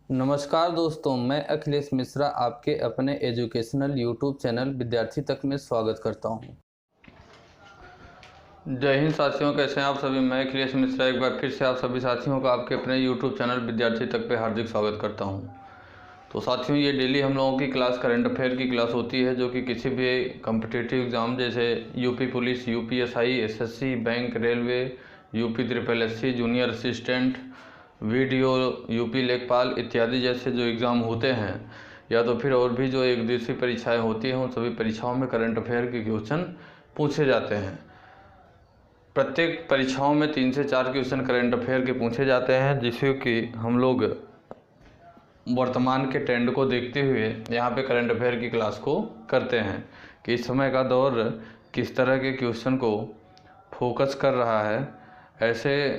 नमस्कार दोस्तों, मैं अखिलेश मिश्रा आपके अपने एजुकेशनल यूट्यूब चैनल विद्यार्थी तक में स्वागत करता हूं। जय हिंद साथियों, कैसे हैं आप सभी। मैं अखिलेश मिश्रा एक बार फिर से आप सभी साथियों का आपके अपने यूट्यूब चैनल विद्यार्थी तक पे हार्दिक स्वागत करता हूं। तो साथियों, ये डेली हम लोगों की क्लास करंट अफेयर की क्लास होती है, जो कि किसी भी कॉम्पिटिटिव एग्ज़ाम जैसे UP police, UPSI, SSC, bank, railway, UP triple SC, junior assistant, video, UP लेखपाल इत्यादि जैसे जो एग्ज़ाम होते हैं, या तो फिर और भी जो एक दिवसीय परीक्षाएं होती हैं, उन सभी परीक्षाओं में करंट अफेयर के क्वेश्चन पूछे जाते हैं। प्रत्येक परीक्षाओं में 3 से 4 क्वेश्चन करंट अफेयर के पूछे जाते हैं, जिससे कि हम लोग वर्तमान के ट्रेंड को देखते हुए यहाँ पे करंट अफेयर की क्लास को करते हैं कि इस समय का दौर किस तरह के क्वेश्चन को फोकस कर रहा है। ऐसे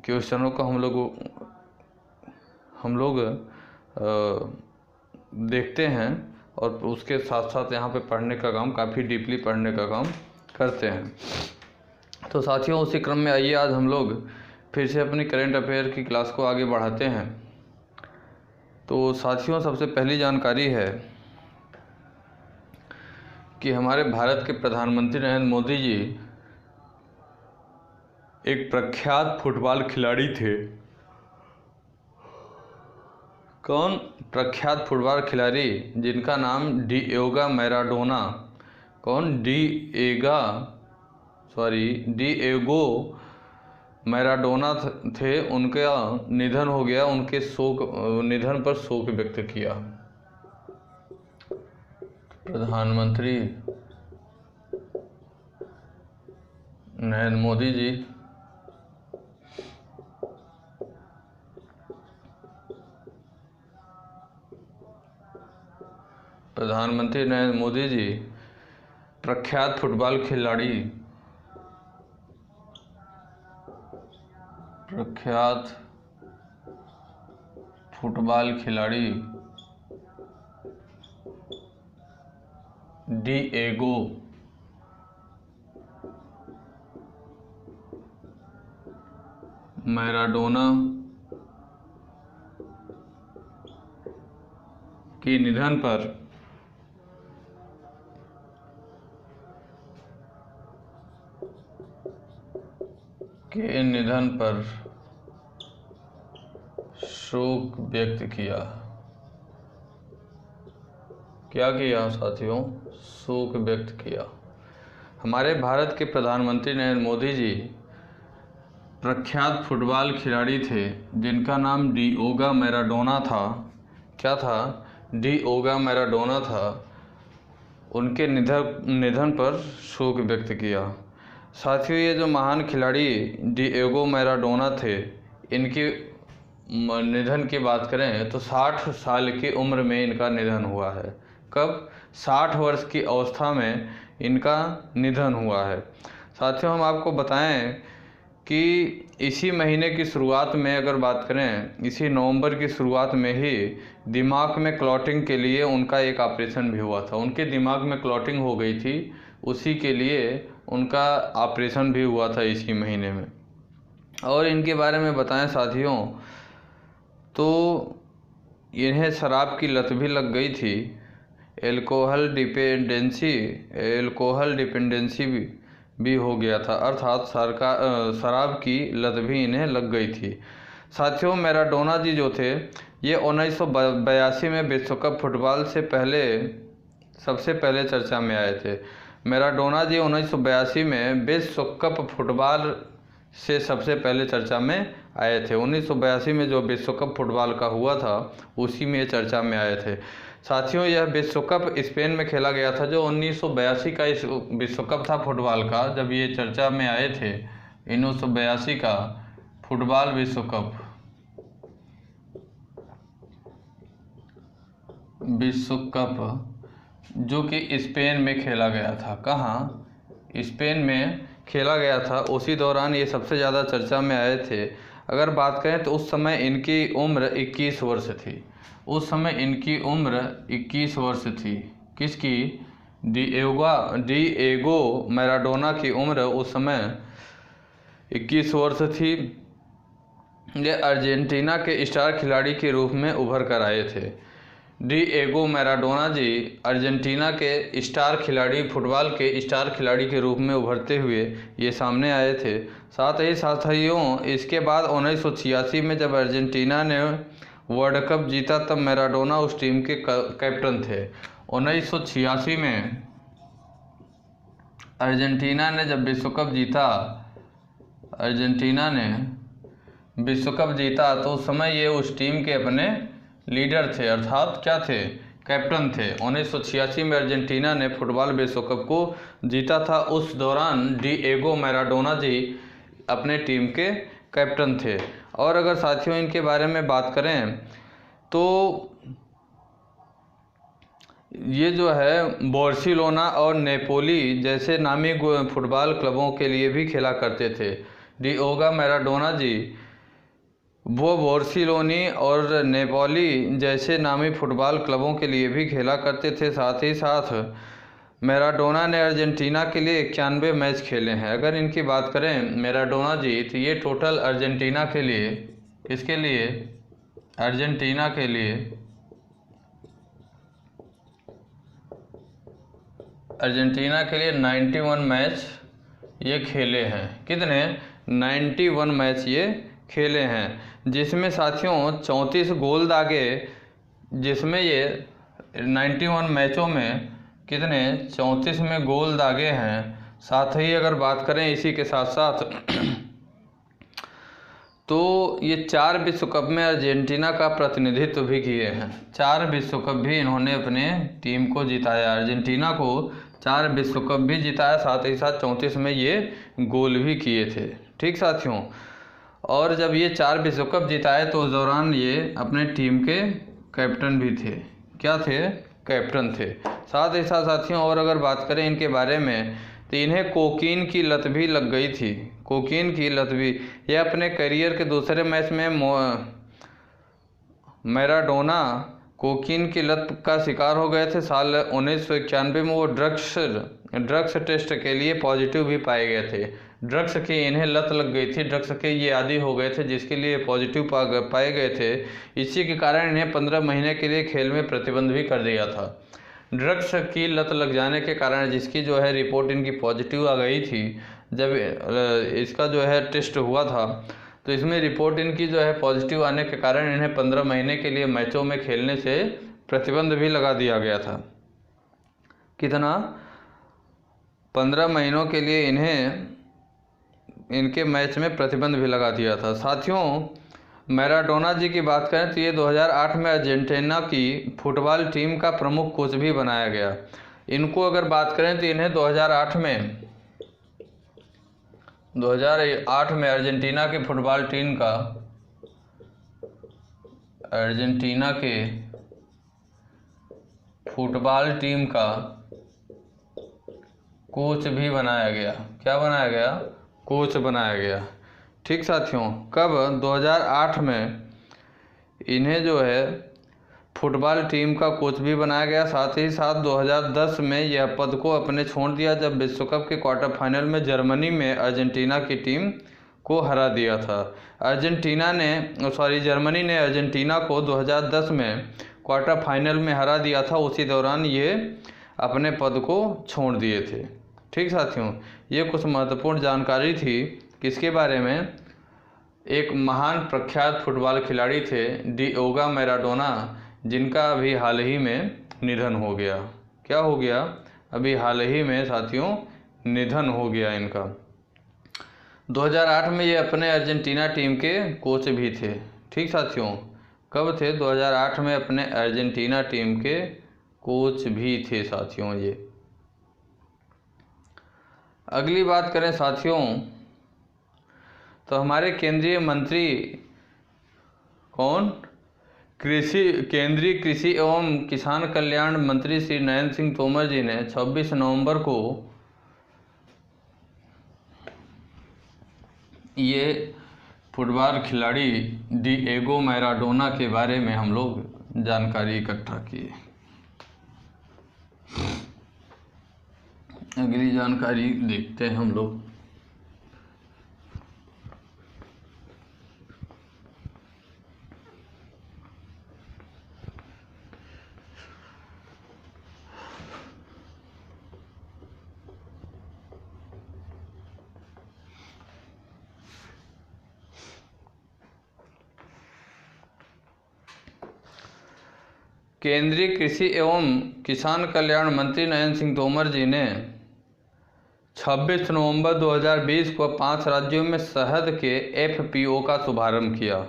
क्वेश्चनों को हम लोग देखते हैं और उसके साथ साथ यहाँ पे पढ़ने का काम, काफ़ी डीपली पढ़ने का काम करते हैं। तो साथियों, उसी क्रम में आइए आज हम लोग फिर से अपनी करंट अफेयर की क्लास को आगे बढ़ाते हैं। तो साथियों, सबसे पहली जानकारी है कि हमारे भारत के प्रधानमंत्री नरेंद्र मोदी जी एक प्रख्यात फुटबॉल खिलाड़ी थे। कौन? प्रख्यात फुटबॉल खिलाड़ी जिनका नाम डिएगो मैराडोना। कौन? डिएगो मैराडोना थे। उनका निधन हो गया। उनके निधन पर शोक व्यक्त किया प्रधानमंत्री नरेंद्र मोदी जी। प्रधानमंत्री नरेंद्र मोदी जी प्रख्यात फुटबॉल खिलाड़ी डिएगो मैराडोना के निधन पर शोक व्यक्त किया। क्या किया साथियों? शोक व्यक्त किया। हमारे भारत के प्रधानमंत्री नरेंद्र मोदी जी प्रख्यात फुटबॉल खिलाड़ी थे जिनका नाम डिएगो मैराडोना था। क्या था? डिएगो मैराडोना था। उनके निधन पर शोक व्यक्त किया। साथियों, ये जो महान खिलाड़ी डिएगो मैराडोना थे, इनके निधन की बात करें तो 60 साल की उम्र में इनका निधन हुआ है। कब? 60 वर्ष की अवस्था में इनका निधन हुआ है। साथियों, हम आपको बताएं कि इसी महीने की शुरुआत में अगर बात करें, इसी नवंबर की शुरुआत में ही दिमाग में क्लॉटिंग के लिए उनका एक ऑपरेशन भी हुआ था। उनके दिमाग में क्लॉटिंग हो गई थी, उसी के लिए उनका ऑपरेशन भी हुआ था इसी महीने में। और इनके बारे में बताएं साथियों, तो इन्हें शराब की लत भी लग गई थी। एल्कोहल डिपेंडेंसी भी हो गया था, अर्थात शराब की लत भी इन्हें लग गई थी। साथियों, मैराडोना जी जो थे, ये 1982 में विश्व कप फुटबॉल से सबसे पहले चर्चा में आए थे। मैराडोना जी 1982 में विश्व कप फुटबॉल से सबसे पहले चर्चा में आए थे। 1982 में जो विश्व कप फुटबॉल का हुआ था, उसी में चर्चा में आए थे। साथियों, यह विश्व कप स्पेन में खेला गया था। जो 1982 का इस विश्व कप था फुटबॉल का, जब ये चर्चा में आए थे, 1982 का फुटबॉल विश्व कप जो कि स्पेन में खेला गया था। कहाँ? स्पेन में खेला गया था। उसी दौरान ये सबसे ज़्यादा चर्चा में आए थे। अगर बात करें तो उस समय इनकी उम्र 21 वर्ष थी। उस समय इनकी उम्र 21 वर्ष थी। किसकी? डिएगो मैराडोना की उम्र उस समय 21 वर्ष थी। ये अर्जेंटीना के स्टार खिलाड़ी के रूप में उभर कर आए थे। डिएगो मैराडोना जी अर्जेंटीना के स्टार खिलाड़ी, फुटबॉल के स्टार खिलाड़ी के रूप में उभरते हुए ये सामने आए थे। साथ ही साथियों, इसके बाद 1986 में जब अर्जेंटीना ने वर्ल्ड कप जीता तब मैराडोना उस टीम के कैप्टन थे। 1986 में अर्जेंटीना ने जब विश्व कप जीता, अर्जेंटीना ने विश्व कप जीता तो उस समय ये उस टीम के अपने लीडर थे, अर्थात क्या थे, कैप्टन थे। 1986 में अर्जेंटीना ने फुटबॉल विश्व कप को जीता था। उस दौरान डिएगो मैराडोना जी अपने टीम के कैप्टन थे। और अगर साथियों इनके बारे में बात करें तो ये जो है बार्सिलोना और नेपोली जैसे नामी फुटबॉल क्लबों के लिए भी खेला करते थे। डिएगो मैराडोना जी वो बार्सिलोनी और नेपोली जैसे नामी फुटबॉल क्लबों के लिए भी खेला करते थे। साथ ही साथ मैराडोना ने अर्जेंटीना के लिए 91 मैच खेले हैं। अगर इनकी बात करें मैराडोना जी, तो ये टोटल अर्जेंटीना के लिए, इसके लिए अर्जेंटीना के लिए 91 मैच ये खेले हैं। कितने? 91 मैच ये खेले हैं, जिसमें साथियों 34 गोल दागे, जिसमें ये 91 मैचों में कितने 34 में गोल दागे हैं। साथ ही अगर बात करें इसी के साथ साथ तो ये 4 विश्व कप में अर्जेंटीना का प्रतिनिधित्व भी किए हैं। 4 विश्व कप भी इन्होंने अपने टीम को जिताया, अर्जेंटीना को 4 विश्व कप भी जिताया। साथ ही साथ 34 में ये गोल भी किए थे। ठीक साथियों, और जब ये 4 विश्व कप जिताए तो उस दौरान ये अपने टीम के कैप्टन भी थे। क्या थे? कैप्टन थे। साथ ही साथ साथियों और अगर बात करें इनके बारे में तो इन्हें कोकीन की लत भी लग गई थी। कोकीन की लत भी, ये अपने करियर के दूसरे मैच में मैराडोना कोकीन की लत का शिकार हो गए थे। साल 1991 में वो ड्रग्स टेस्ट के लिए पॉजिटिव भी पाए गए थे। ड्रग्स की इन्हें लत लग गई थी, ड्रग्स के ये आदी हो गए थे, जिसके लिए पॉजिटिव पाए गए थे। इसी के कारण इन्हें 15 महीने के लिए खेल में प्रतिबंध भी कर दिया था। ड्रग्स की लत लग जाने के कारण जिसकी जो है रिपोर्ट इनकी पॉजिटिव आ गई थी, जब इसका जो है टेस्ट हुआ था तो इसमें रिपोर्ट इनकी जो है पॉजिटिव आने के कारण इन्हें 15 महीने के लिए मैचों में खेलने से प्रतिबंध भी लगा दिया गया था। कितना? 15 महीनों के लिए इन्हें इनके मैच में प्रतिबंध भी लगा दिया था। साथियों मैराडोना जी की बात करें तो ये 2008 में अर्जेंटीना की फुटबॉल टीम का प्रमुख कोच भी बनाया गया। इनको अगर बात करें तो इन्हें 2008 में अर्जेंटीना के फुटबॉल टीम का, अर्जेंटीना के फुटबॉल टीम का कोच भी बनाया गया। क्या बनाया गया? कोच बनाया गया। ठीक साथियों, कब? 2008 में इन्हें जो है फुटबॉल टीम का कोच भी बनाया गया। साथ ही साथ 2010 में यह पद को अपने छोड़ दिया जब विश्व कप के क्वार्टर फाइनल में जर्मनी में अर्जेंटीना की टीम को हरा दिया था। जर्मनी ने अर्जेंटीना को 2010 में क्वार्टर फाइनल में हरा दिया था। उसी दौरान ये अपने पद को छोड़ दिए थे। ठीक साथियों, ये कुछ महत्वपूर्ण जानकारी थी किसके बारे में? एक महान प्रख्यात फुटबॉल खिलाड़ी थे डिएगो मैराडोना, जिनका अभी हाल ही में निधन हो गया। क्या हो गया? अभी हाल ही में साथियों निधन हो गया इनका। 2008 में ये अपने अर्जेंटीना टीम के कोच भी थे। ठीक साथियों, कब थे? 2008 में अपने अर्जेंटीना टीम के कोच भी थे साथियों ये। अगली बात करें साथियों तो हमारे केंद्रीय मंत्री कौन? केंद्रीय कृषि एवं किसान कल्याण मंत्री श्री नरेंद्र सिंह तोमर जी ने 26 नवंबर को ये फुटबॉल खिलाड़ी डिएगो मैराडोना के बारे में हम लोग जानकारी इकट्ठा की। अगली जानकारी देखते हैं हम लोग। केंद्रीय कृषि एवं किसान कल्याण मंत्री नरेंद्र सिंह तोमर जी ने 26 नवंबर 2020 को 5 राज्यों में शहद के एफपीओ का शुभारंभ किया।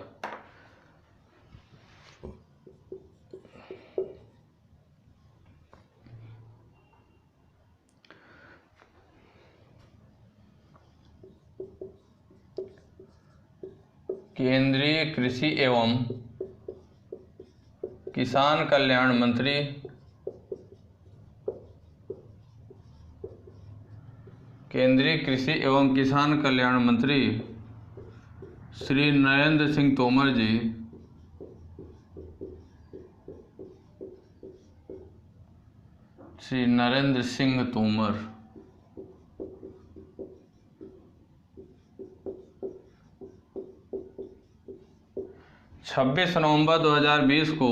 केंद्रीय कृषि एवं किसान कल्याण मंत्री केंद्रीय कृषि एवं किसान कल्याण मंत्री श्री नरेंद्र सिंह तोमर जी श्री नरेंद्र सिंह तोमर 26 नवंबर 2020 को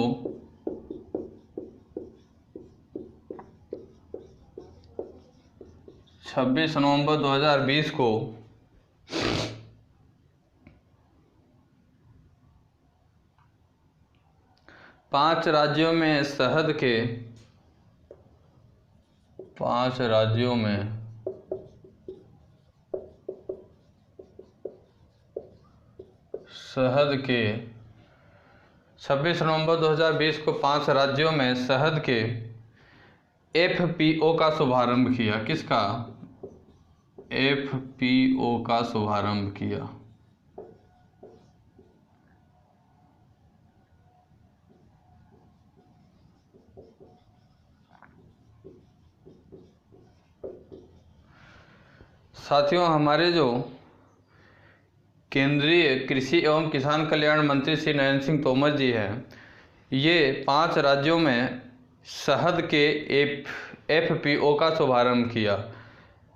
26 नवंबर 2020 को पांच राज्यों में शहद के शहद के 26 नवंबर 2020 को 5 राज्यों में शहद के एफपीओ का शुभारंभ किया। किसका? एफपीओ का शुभारंभ किया। साथियों, हमारे जो केंद्रीय कृषि एवं किसान कल्याण मंत्री श्री नरेंद्र सिंह तोमर जी हैं, ये 5 राज्यों में शहद के एफपीओ का शुभारंभ किया।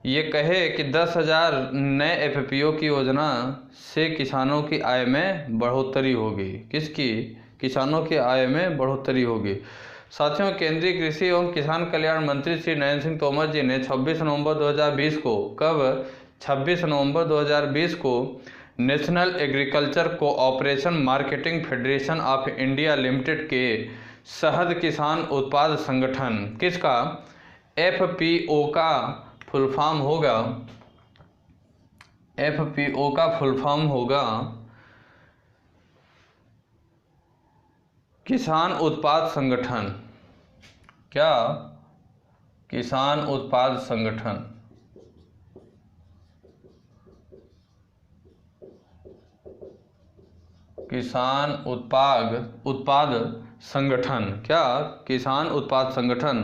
ये कहे कि 10,000 नए एफपीओ की योजना से किसानों की आय में बढ़ोतरी होगी। किसकी? किसानों की आय में बढ़ोतरी होगी। साथियों, केंद्रीय कृषि एवं किसान कल्याण मंत्री श्री नरेंद्र सिंह तोमर जी ने 26 नवंबर 2020 को, कब? 26 नवंबर 2020 को national agriculture cooperation marketing federation of India limited के शहद किसान उत्पाद संगठन, किसका? एफपीओ का फुल फॉर्म होगा, एफपीओ का फुल फॉर्म होगा किसान उत्पाद संगठन। क्या? किसान उत्पाद संगठन। किसान उत्पाद संगठन। क्या? किसान उत्पाद संगठन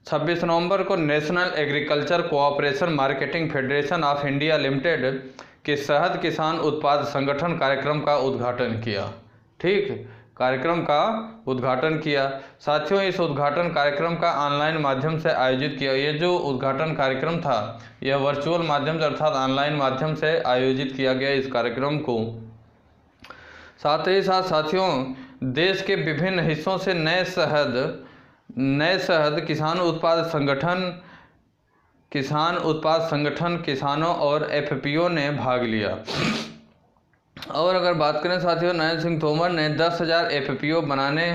26 नवंबर को national agriculture cooperation marketing federation of India limited के शहद किसान उत्पाद संगठन कार्यक्रम का उद्घाटन किया। ठीक, कार्यक्रम का उद्घाटन किया। साथियों, इस उद्घाटन कार्यक्रम का ऑनलाइन माध्यम से आयोजित किया। ये जो उद्घाटन कार्यक्रम था, यह वर्चुअल माध्यम से अर्थात ऑनलाइन माध्यम से आयोजित किया गया इस कार्यक्रम को। साथ ही साथ साथियों, देश के विभिन्न हिस्सों से नए शहद किसान उत्पाद संगठन किसानों और एफपीओ ने भाग लिया। और अगर बात करें साथियों, नरेंद्र सिंह तोमर ने 10,000 एफपीओ बनाने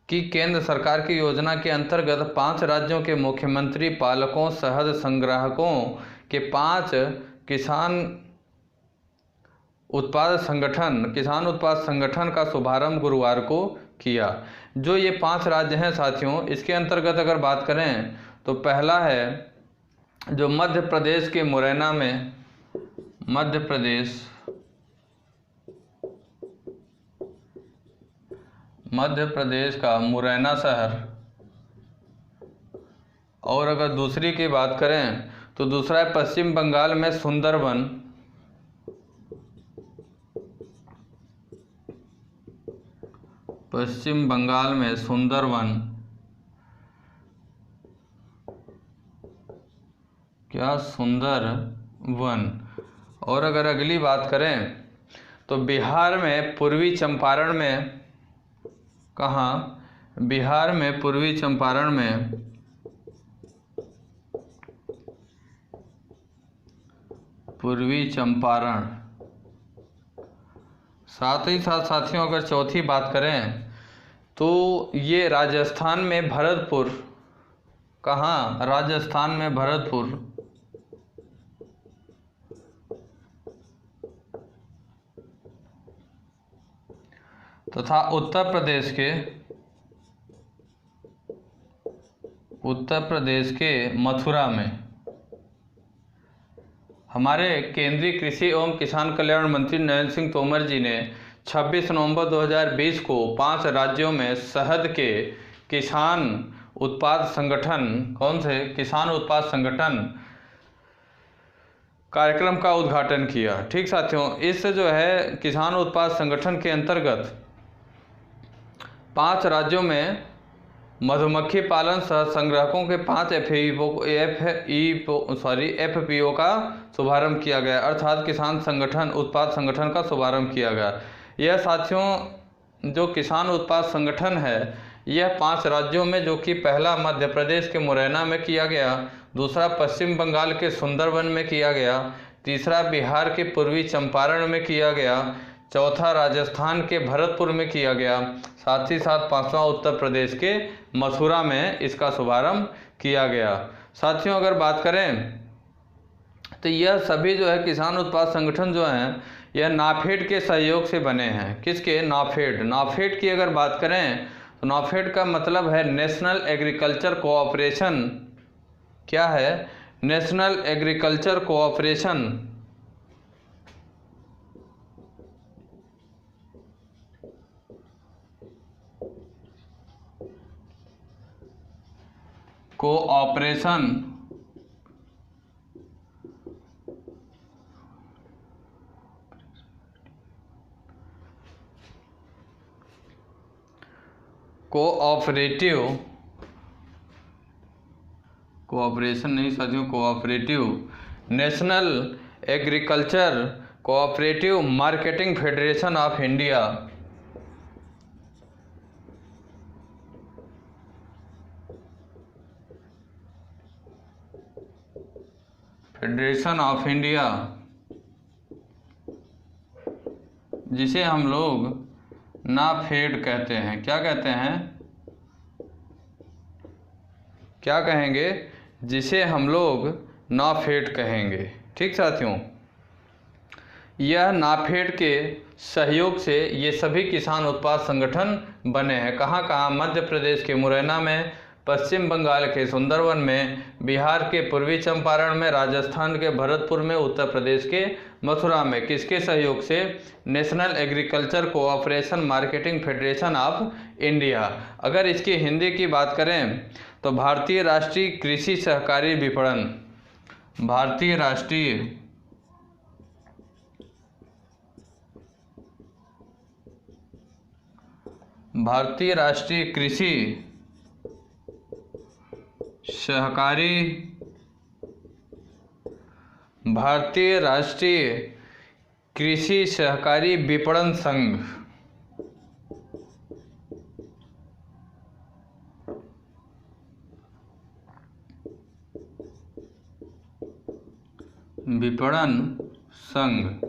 की केंद्र सरकार की योजना के अंतर्गत 5 राज्यों के मुख्यमंत्री पालकों शहद संग्राहकों के 5 किसान उत्पाद संगठन का शुभारंभ गुरुवार को किया। जो ये 5 राज्य हैं साथियों, इसके अंतर्गत अगर बात करें तो पहला है जो मध्य प्रदेश के मुरैना में, मध्य प्रदेश का मुरैना शहर। और अगर दूसरी की बात करें तो दूसरा है पश्चिम बंगाल में सुंदरवन। पश्चिम बंगाल में सुंदरवन। क्या? सुंदरवन। और अगर अगली बात करें तो बिहार में पूर्वी चंपारण में, कहाँ? बिहार में पूर्वी चंपारण में पूर्वी चंपारण। साथ ही साथ साथियों, अगर चौथी बात करें तो ये राजस्थान में भरतपुर, कहाँ? राजस्थान में भरतपुर तथा उत्तर प्रदेश के मथुरा में हमारे केंद्रीय कृषि एवं किसान कल्याण मंत्री नरेंद्र सिंह तोमर जी ने 26 नवंबर 2020 को 5 राज्यों में शहद के किसान उत्पाद संगठन, कौन से? किसान उत्पाद संगठन कार्यक्रम का उद्घाटन किया। ठीक साथियों, इस जो है किसान उत्पाद संगठन के अंतर्गत 5 राज्यों में मधुमक्खी पालन सह संग्राहकों के 5 FPO का शुभारंभ किया गया, अर्थात किसान संगठन उत्पाद संगठन का शुभारंभ किया गया। यह साथियों जो किसान उत्पाद संगठन है यह 5 राज्यों में, जो कि पहला मध्य प्रदेश के मुरैना में किया गया, दूसरा पश्चिम बंगाल के सुंदरवन में किया गया, तीसरा बिहार के पूर्वी चंपारण में किया गया, चौथा राजस्थान के भरतपुर में किया गया, साथ ही साथ 5वां उत्तर प्रदेश के मथुरा में इसका शुभारंभ किया गया। साथियों अगर बात करें तो यह सभी जो है किसान उत्पाद संगठन जो हैं यह नाफेड के सहयोग से बने हैं। किसके? नाफेड। नाफेड की अगर बात करें तो नाफेड का मतलब है नेशनल एग्रीकल्चर कोऑपरेशन। क्या है? National agriculture cooperation. Cooperation cooperation नहीं साथियों, cooperative national agriculture cooperative marketing federation of India. Federation of India, जिसे हम लोग नाफेड कहते हैं। क्या कहते हैं? क्या कहेंगे? जिसे हम लोग नाफेड कहेंगे। ठीक साथियों, यह नाफेड के सहयोग से ये सभी किसान उत्पाद संगठन बने हैं। कहाँ कहाँ? मध्य प्रदेश के मुरैना में, पश्चिम बंगाल के सुंदरवन में, बिहार के पूर्वी चंपारण में, राजस्थान के भरतपुर में, उत्तर प्रदेश के मथुरा में। किसके सहयोग से? National agriculture cooperation marketing federation of India. अगर इसकी हिंदी की बात करें तो भारतीय राष्ट्रीय कृषि सहकारी विपणन, भारतीय राष्ट्रीय कृषि सहकारी, भारतीय राष्ट्रीय कृषि सहकारी विपणन संघ। विपणन संघ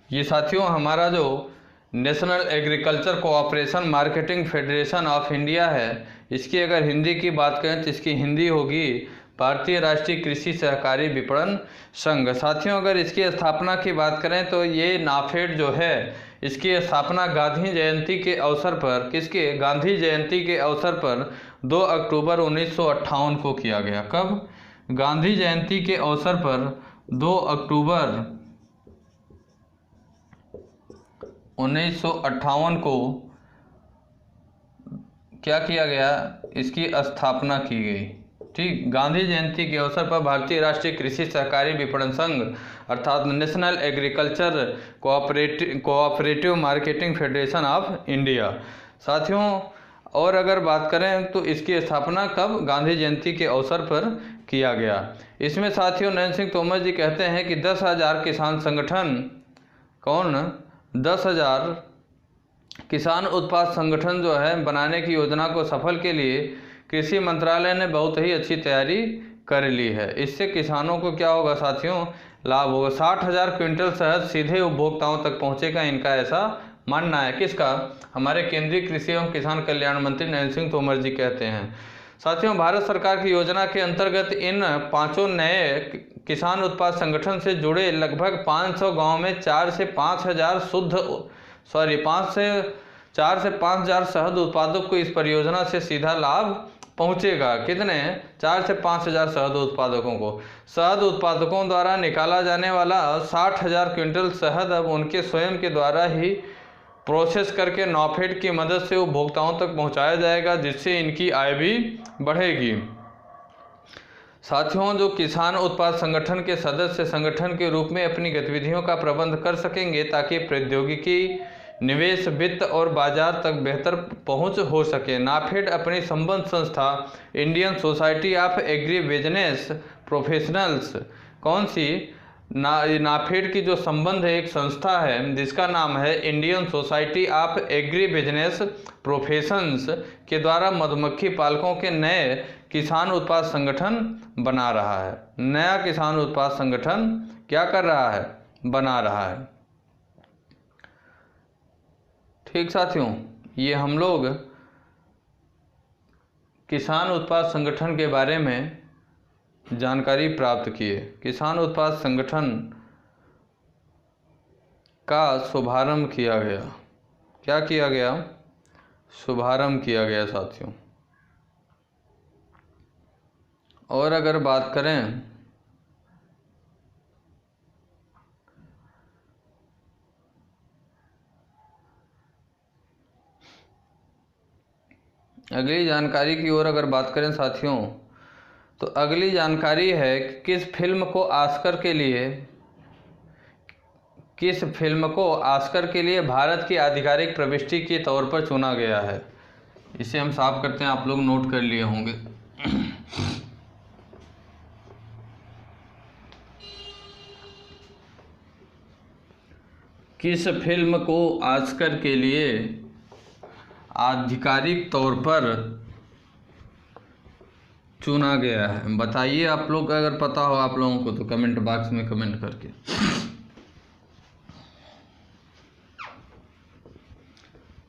ये साथियों हमारा जो national agriculture cooperation marketing federation of India है, इसकी अगर हिंदी की बात करें तो इसकी हिंदी होगी भारतीय राष्ट्रीय कृषि सहकारी विपणन संघ। साथियों अगर इसकी स्थापना की बात करें तो ये नाफेड जो है इसकी स्थापना गांधी जयंती के अवसर पर, किसके? गांधी जयंती के अवसर पर 2 अक्टूबर 1958 को किया गया। कब? गांधी जयंती के अवसर पर 2 अक्टूबर 1958 को क्या किया गया? इसकी स्थापना की गई। ठीक, गांधी जयंती के अवसर पर भारतीय राष्ट्रीय कृषि सहकारी विपणन संघ अर्थात national agriculture cooperative marketing federation of India. साथियों और अगर बात करें तो इसकी स्थापना कब? गांधी जयंती के अवसर पर किया गया। इसमें साथियों नरेंद्र सिंह तोमर जी कहते हैं कि 10,000 किसान संगठन, कौन? 10,000 किसान उत्पाद संगठन जो है बनाने की योजना को सफल के लिए कृषि मंत्रालय ने बहुत ही अच्छी तैयारी कर ली है। इससे किसानों को क्या होगा साथियों? लाभ होगा। 60,000 क्विंटल शहद सीधे उपभोक्ताओं तक पहुंचेगा, इनका ऐसा मानना है। किसका? हमारे केंद्रीय कृषि एवं किसान कल्याण मंत्री नरेंद्र सिंह तोमर जी कहते हैं। साथियों, भारत सरकार की योजना के अंतर्गत इन 5 नए किसान उत्पाद संगठन से जुड़े लगभग 500 गाँव में 4 से 5 हजार शहद उत्पादक को इस परियोजना से सीधा लाभ पहुंचेगा। कितने? 4 से 5 हजार शहद उत्पादकों को। शहद उत्पादकों द्वारा निकाला जाने वाला 60,000 क्विंटल शहद अब उनके स्वयं के द्वारा ही प्रोसेस करके नॉफेड की मदद से उपभोक्ताओं तक पहुंचाया जाएगा, जिससे इनकी आय भी बढ़ेगी। साथियों, जो किसान उत्पाद संगठन के सदस्य संगठन के रूप में अपनी गतिविधियों का प्रबंध कर सकेंगे, ताकि प्रौद्योगिकी, निवेश, वित्त और बाजार तक बेहतर पहुंच हो सके। नाफेड अपनी संबद्ध संस्था Indian society of agri business professionals, कौन सी? नाफेड की जो संबंध एक संस्था है जिसका नाम है Indian society of agri business professions के द्वारा मधुमक्खी पालकों के नए किसान उत्पाद संगठन बना रहा है। नया किसान उत्पाद संगठन क्या कर रहा है? बना रहा है। ठीक साथियों, ये हम लोग किसान उत्पाद संगठन के बारे में जानकारी प्राप्त किए। किसान उत्पाद संगठन का शुभारंभ किया गया। क्या किया गया? शुभारंभ किया गया साथियों। और अगर बात करें अगली जानकारी की ओर अगर बात करें साथियों, तो अगली जानकारी है कि किस फिल्म को ऑस्कर के लिए भारत की आधिकारिक प्रविष्टि के तौर पर चुना गया है। इसे हम साफ करते हैं, आप लोग नोट कर लिए होंगे। किस फिल्म को ऑस्कर के लिए आधिकारिक तौर पर चुना गया है? बताइए आप लोग, अगर पता हो आप लोगों को तो कमेंट बॉक्स में कमेंट करके।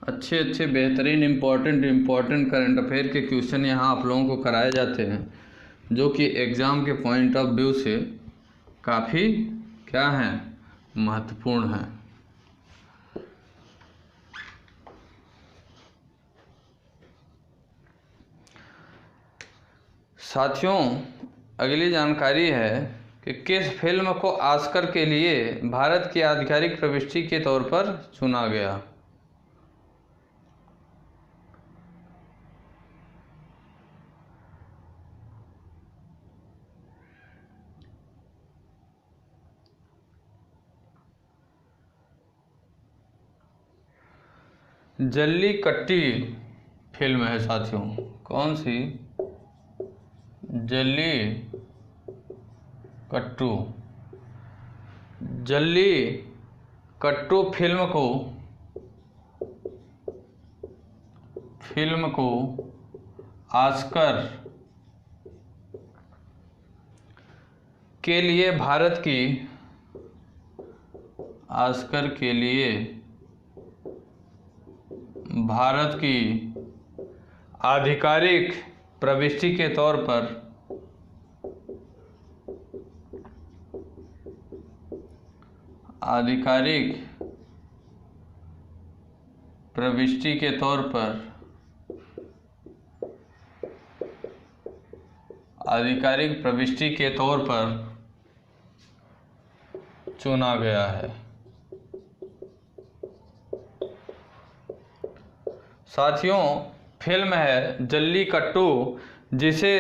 अच्छे बेहतरीन इम्पोर्टेंट करंट अफेयर के क्वेश्चन यहाँ आप लोगों को कराए जाते हैं, जो कि एग्ज़ाम के पॉइंट ऑफ व्यू से काफ़ी क्या हैं? महत्वपूर्ण हैं। साथियों, अगली जानकारी है कि किस फिल्म को ऑस्कर के लिए भारत की आधिकारिक प्रविष्टि के तौर पर चुना गया? जल्लीकट्टी फिल्म है साथियों। कौन सी? जल्लीकट्टू फिल्म को ऑस्कर के लिए भारत की आधिकारिक प्रविष्टि के तौर पर चुना गया है। साथियों, फिल्म है जल्लीकट्टू, जिसे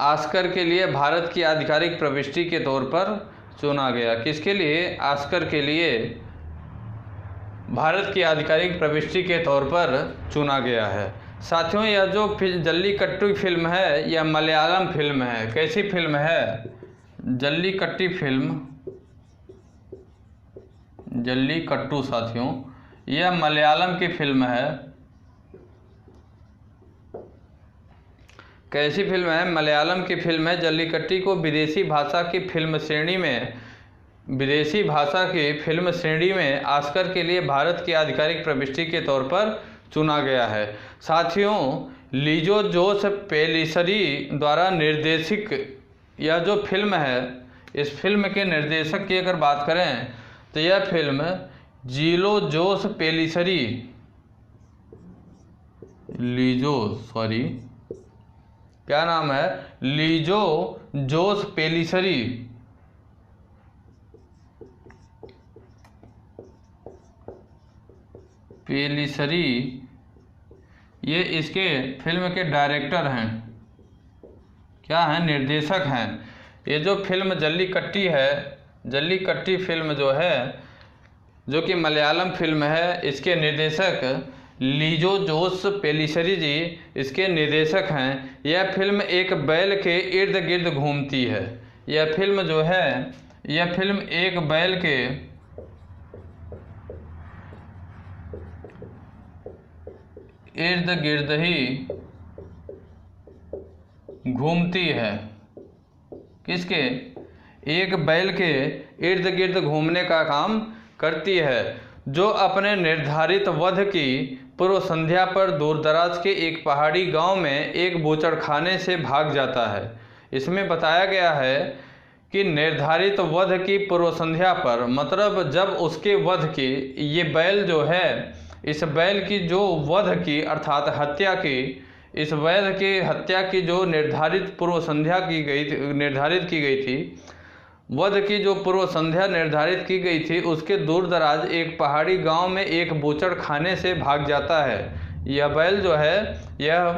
ऑस्कर के लिए भारत की आधिकारिक प्रविष्टि के तौर पर चुना गया। किसके लिए? ऑस्कर के लिए भारत की आधिकारिक प्रविष्टि के तौर पर चुना गया है। साथियों, यह जो जल्लीकट्टू फिल्म है यह मलयालम फिल्म है। कैसी फिल्म है? जल्लीकट्टू साथियों, यह मलयालम की फिल्म है। कैसी फिल्म है? मलयालम की फिल्म है। जल्लीकट्टी को विदेशी भाषा की फिल्म श्रेणी में विदेशी भाषा की फिल्म श्रेणी में ऑस्कर के लिए भारत की आधिकारिक प्रविष्टि के तौर पर चुना गया है। साथियों, लिजो जोस पेलिसरी द्वारा निर्देशित यह जो फिल्म है, इस फिल्म के निर्देशक की अगर बात करें तो यह फिल्म लिजो जोस पेलिसरी ये इसके फिल्म के डायरेक्टर हैं, क्या हैं, निर्देशक हैं। ये जो फिल्म जल्लीकट्टी है, जल्लीकट्टी फिल्म जो है, जो कि मलयालम फिल्म है, इसके निर्देशक लिजो जोस पेलिसरी जी इसके निर्देशक हैं। यह फिल्म एक बैल के इर्द गिर्द घूमती है। यह फिल्म जो है, यह फिल्म एक बैल के इर्द गिर्द ही घूमती है। किसके? एक बैल के इर्द गिर्द घूमने का काम करती है, जो अपने निर्धारित वध की पूर्व संध्या पर दूरदराज के एक पहाड़ी गांव में एक बूचड़खाने से भाग जाता है। इसमें बताया गया है कि निर्धारित वध की पूर्व संध्या पर, मतलब जब उसके वध की, ये बैल जो है, इस बैल की जो वध की अर्थात हत्या की, इस बैल की हत्या की जो निर्धारित पूर्व संध्या की गई थी, निर्धारित की गई थी, वध की जो पूर्व संध्या निर्धारित की गई थी, उसके दूर दराज एक पहाड़ी गांव में एक बूचड़खाने से भाग जाता है। यह बैल जो है, यह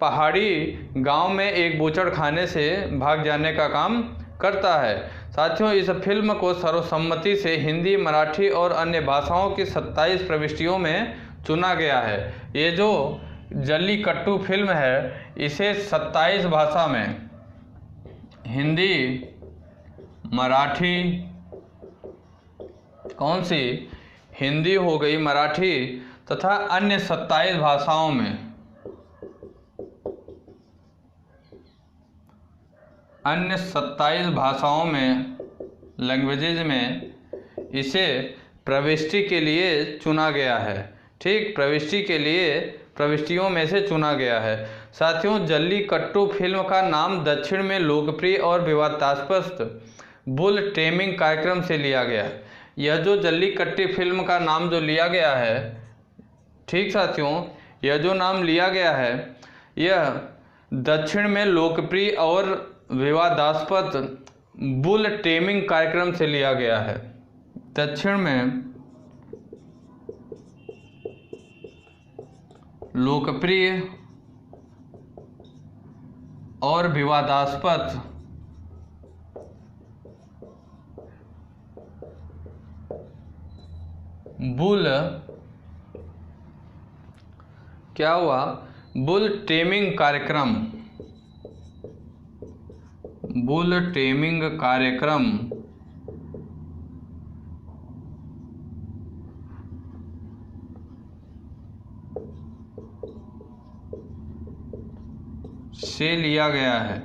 पहाड़ी गांव में एक बूचड़खाने से भाग जाने का काम करता है। साथियों, इस फिल्म को सर्वसम्मति से हिंदी, मराठी और अन्य भाषाओं की 27 प्रविष्टियों में चुना गया है। ये जो जल्लीकट्टू फिल्म है, इसे 27 भाषा में, हिंदी, मराठी, कौन सी, हिंदी हो गई, मराठी तथा अन्य 27 भाषाओं में, अन्य 27 भाषाओं में, लैंग्वेजेज में इसे प्रविष्टि के लिए चुना गया है। ठीक, प्रविष्टि के लिए प्रविष्टियों में से चुना गया है। साथियों, जल्लीकट्टू फिल्म का नाम दक्षिण में लोकप्रिय और विवादास्पद बुल टेमिंग कार्यक्रम से लिया गया। यह जो जल्लीकट्टी फिल्म का नाम जो लिया गया है, ठीक साथियों, यह जो नाम लिया गया है, यह दक्षिण में लोकप्रिय और विवादास्पद बुल टेमिंग कार्यक्रम से लिया गया है। दक्षिण में लोकप्रिय और विवादास्पद बुल, क्या हुआ, बुल टेमिंग कार्यक्रम, बुल टेमिंग कार्यक्रम से लिया गया है।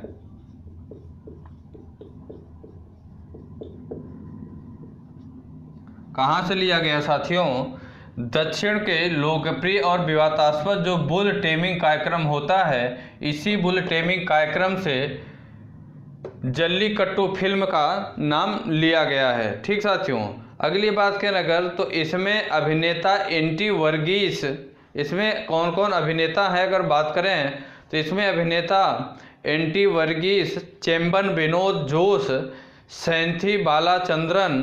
कहाँ से लिया गया साथियों? दक्षिण के लोकप्रिय और विवादास्पद जो बुल टेमिंग कार्यक्रम होता है, इसी बुल टेमिंग कार्यक्रम से जल्लीकट्टू फिल्म का नाम लिया गया है। ठीक साथियों, अगली बात करें अगर, तो इसमें अभिनेता एंटी वर्गीस, इसमें कौन कौन अभिनेता है अगर बात करें तो इसमें अभिनेता एंटी वर्गीस, चेम्बन विनोद जोश, सैंथी बालाचंद्रन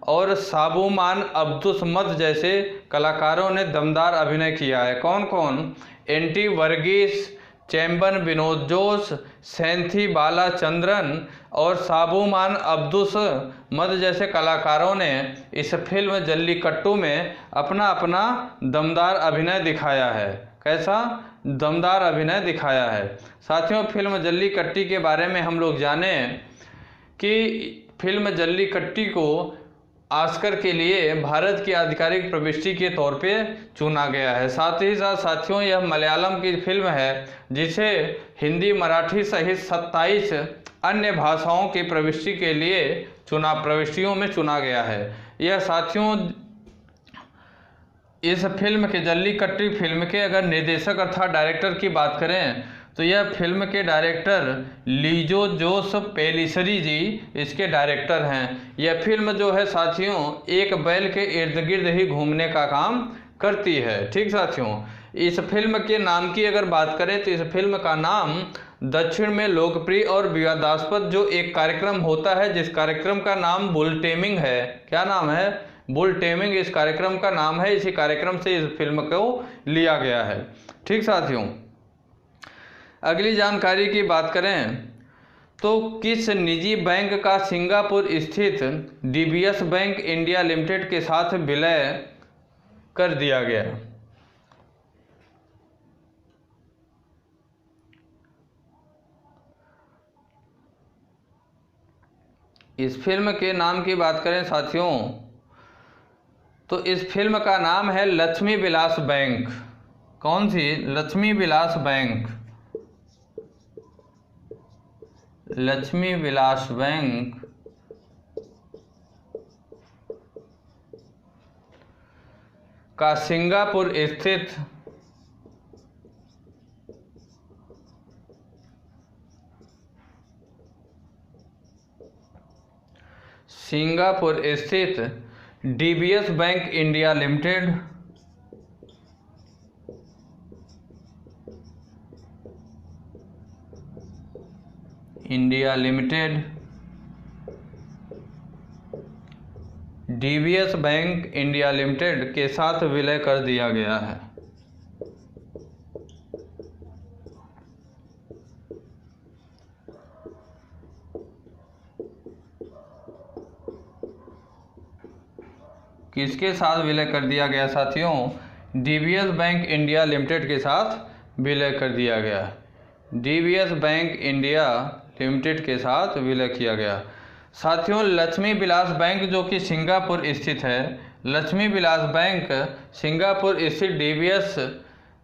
और साबुमान अब्दुसमद जैसे कलाकारों ने दमदार अभिनय किया है। कौन कौन? एंटी वर्गीस, चेम्बन विनोद जोश, सैंथी बालाचंद्रन और साबुमान अब्दुसमद जैसे कलाकारों ने इस फिल्म जल्लीकट्टू में अपना अपना दमदार अभिनय दिखाया है। कैसा? दमदार अभिनय दिखाया है। साथियों, फिल्म जल्लीकट्टी के बारे में हम लोग जाने कि फिल्म जल्लीकट्टी को ऑस्कर के लिए भारत की आधिकारिक प्रविष्टि के तौर पे चुना गया है। साथ ही साथ साथियों, यह मलयालम की फिल्म है जिसे हिंदी, मराठी सहित 27 अन्य भाषाओं की प्रविष्टि के लिए प्रविष्टियों में चुना गया है। यह साथियों इस फिल्म के जल्लीकट्टू फिल्म के अगर निर्देशक अर्थात डायरेक्टर की बात करें तो यह फिल्म के डायरेक्टर लीजो जोस पेलिसरी जी इसके डायरेक्टर हैं। यह फिल्म जो है साथियों एक बैल के इर्द गिर्द ही घूमने का काम करती है। ठीक साथियों, इस फिल्म के नाम की अगर बात करें तो इस फिल्म का नाम दक्षिण में लोकप्रिय और विवादास्पद जो एक कार्यक्रम होता है, जिस कार्यक्रम का नाम बुल टेमिंग है। क्या नाम है? बुल टेमिंग इस कार्यक्रम का नाम है। इसी कार्यक्रम से इस फिल्म को लिया गया है। ठीक साथियों, अगली जानकारी की बात करें तो किस निजी बैंक का सिंगापुर स्थित डीबीएस बैंक इंडिया लिमिटेड के साथ विलय कर दिया गया? इस फिल्म के नाम की बात करें साथियों तो इस फिल्म का नाम है लक्ष्मी विलास बैंक। कौन सी? लक्ष्मी विलास बैंक। लक्ष्मी विलास बैंक का सिंगापुर स्थित DBS bank India limited DBS bank India limited के साथ विलय कर दिया गया है। किसके साथ विलय कर दिया गया साथियों? डीबीएस बैंक इंडिया लिमिटेड के साथ विलय कर दिया गया। डीबीएस बैंक इंडिया लिमिटेड के साथ विलय किया गया। साथियों लक्ष्मी विलास बैंक जो कि सिंगापुर स्थित है, लक्ष्मी विलास बैंक सिंगापुर स्थित डीबीएस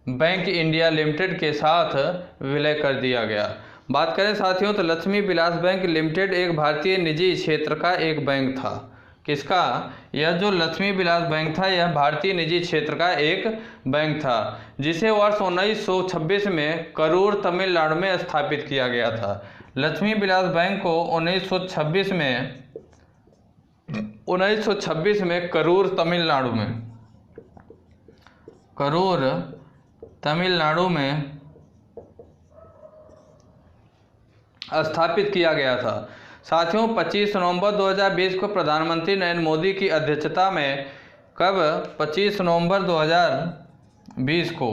बैंक इंडिया लिमिटेड के साथ विलय कर दिया गया। बात करें साथियों तो लक्ष्मी विलास बैंक लिमिटेड एक भारतीय निजी क्षेत्र का एक बैंक था। किसका? यह जो लक्ष्मी विलास बैंक था यह भारतीय निजी क्षेत्र का एक बैंक था, जिसे वर्ष 1926 में करूर तमिलनाडु में स्थापित किया गया था। लक्ष्मी विलास बैंक को 1926 में करूर तमिलनाडु में स्थापित किया गया था। साथियों 25 नवंबर 2020 को प्रधानमंत्री नरेंद्र मोदी की अध्यक्षता में 25 नवंबर 2020 को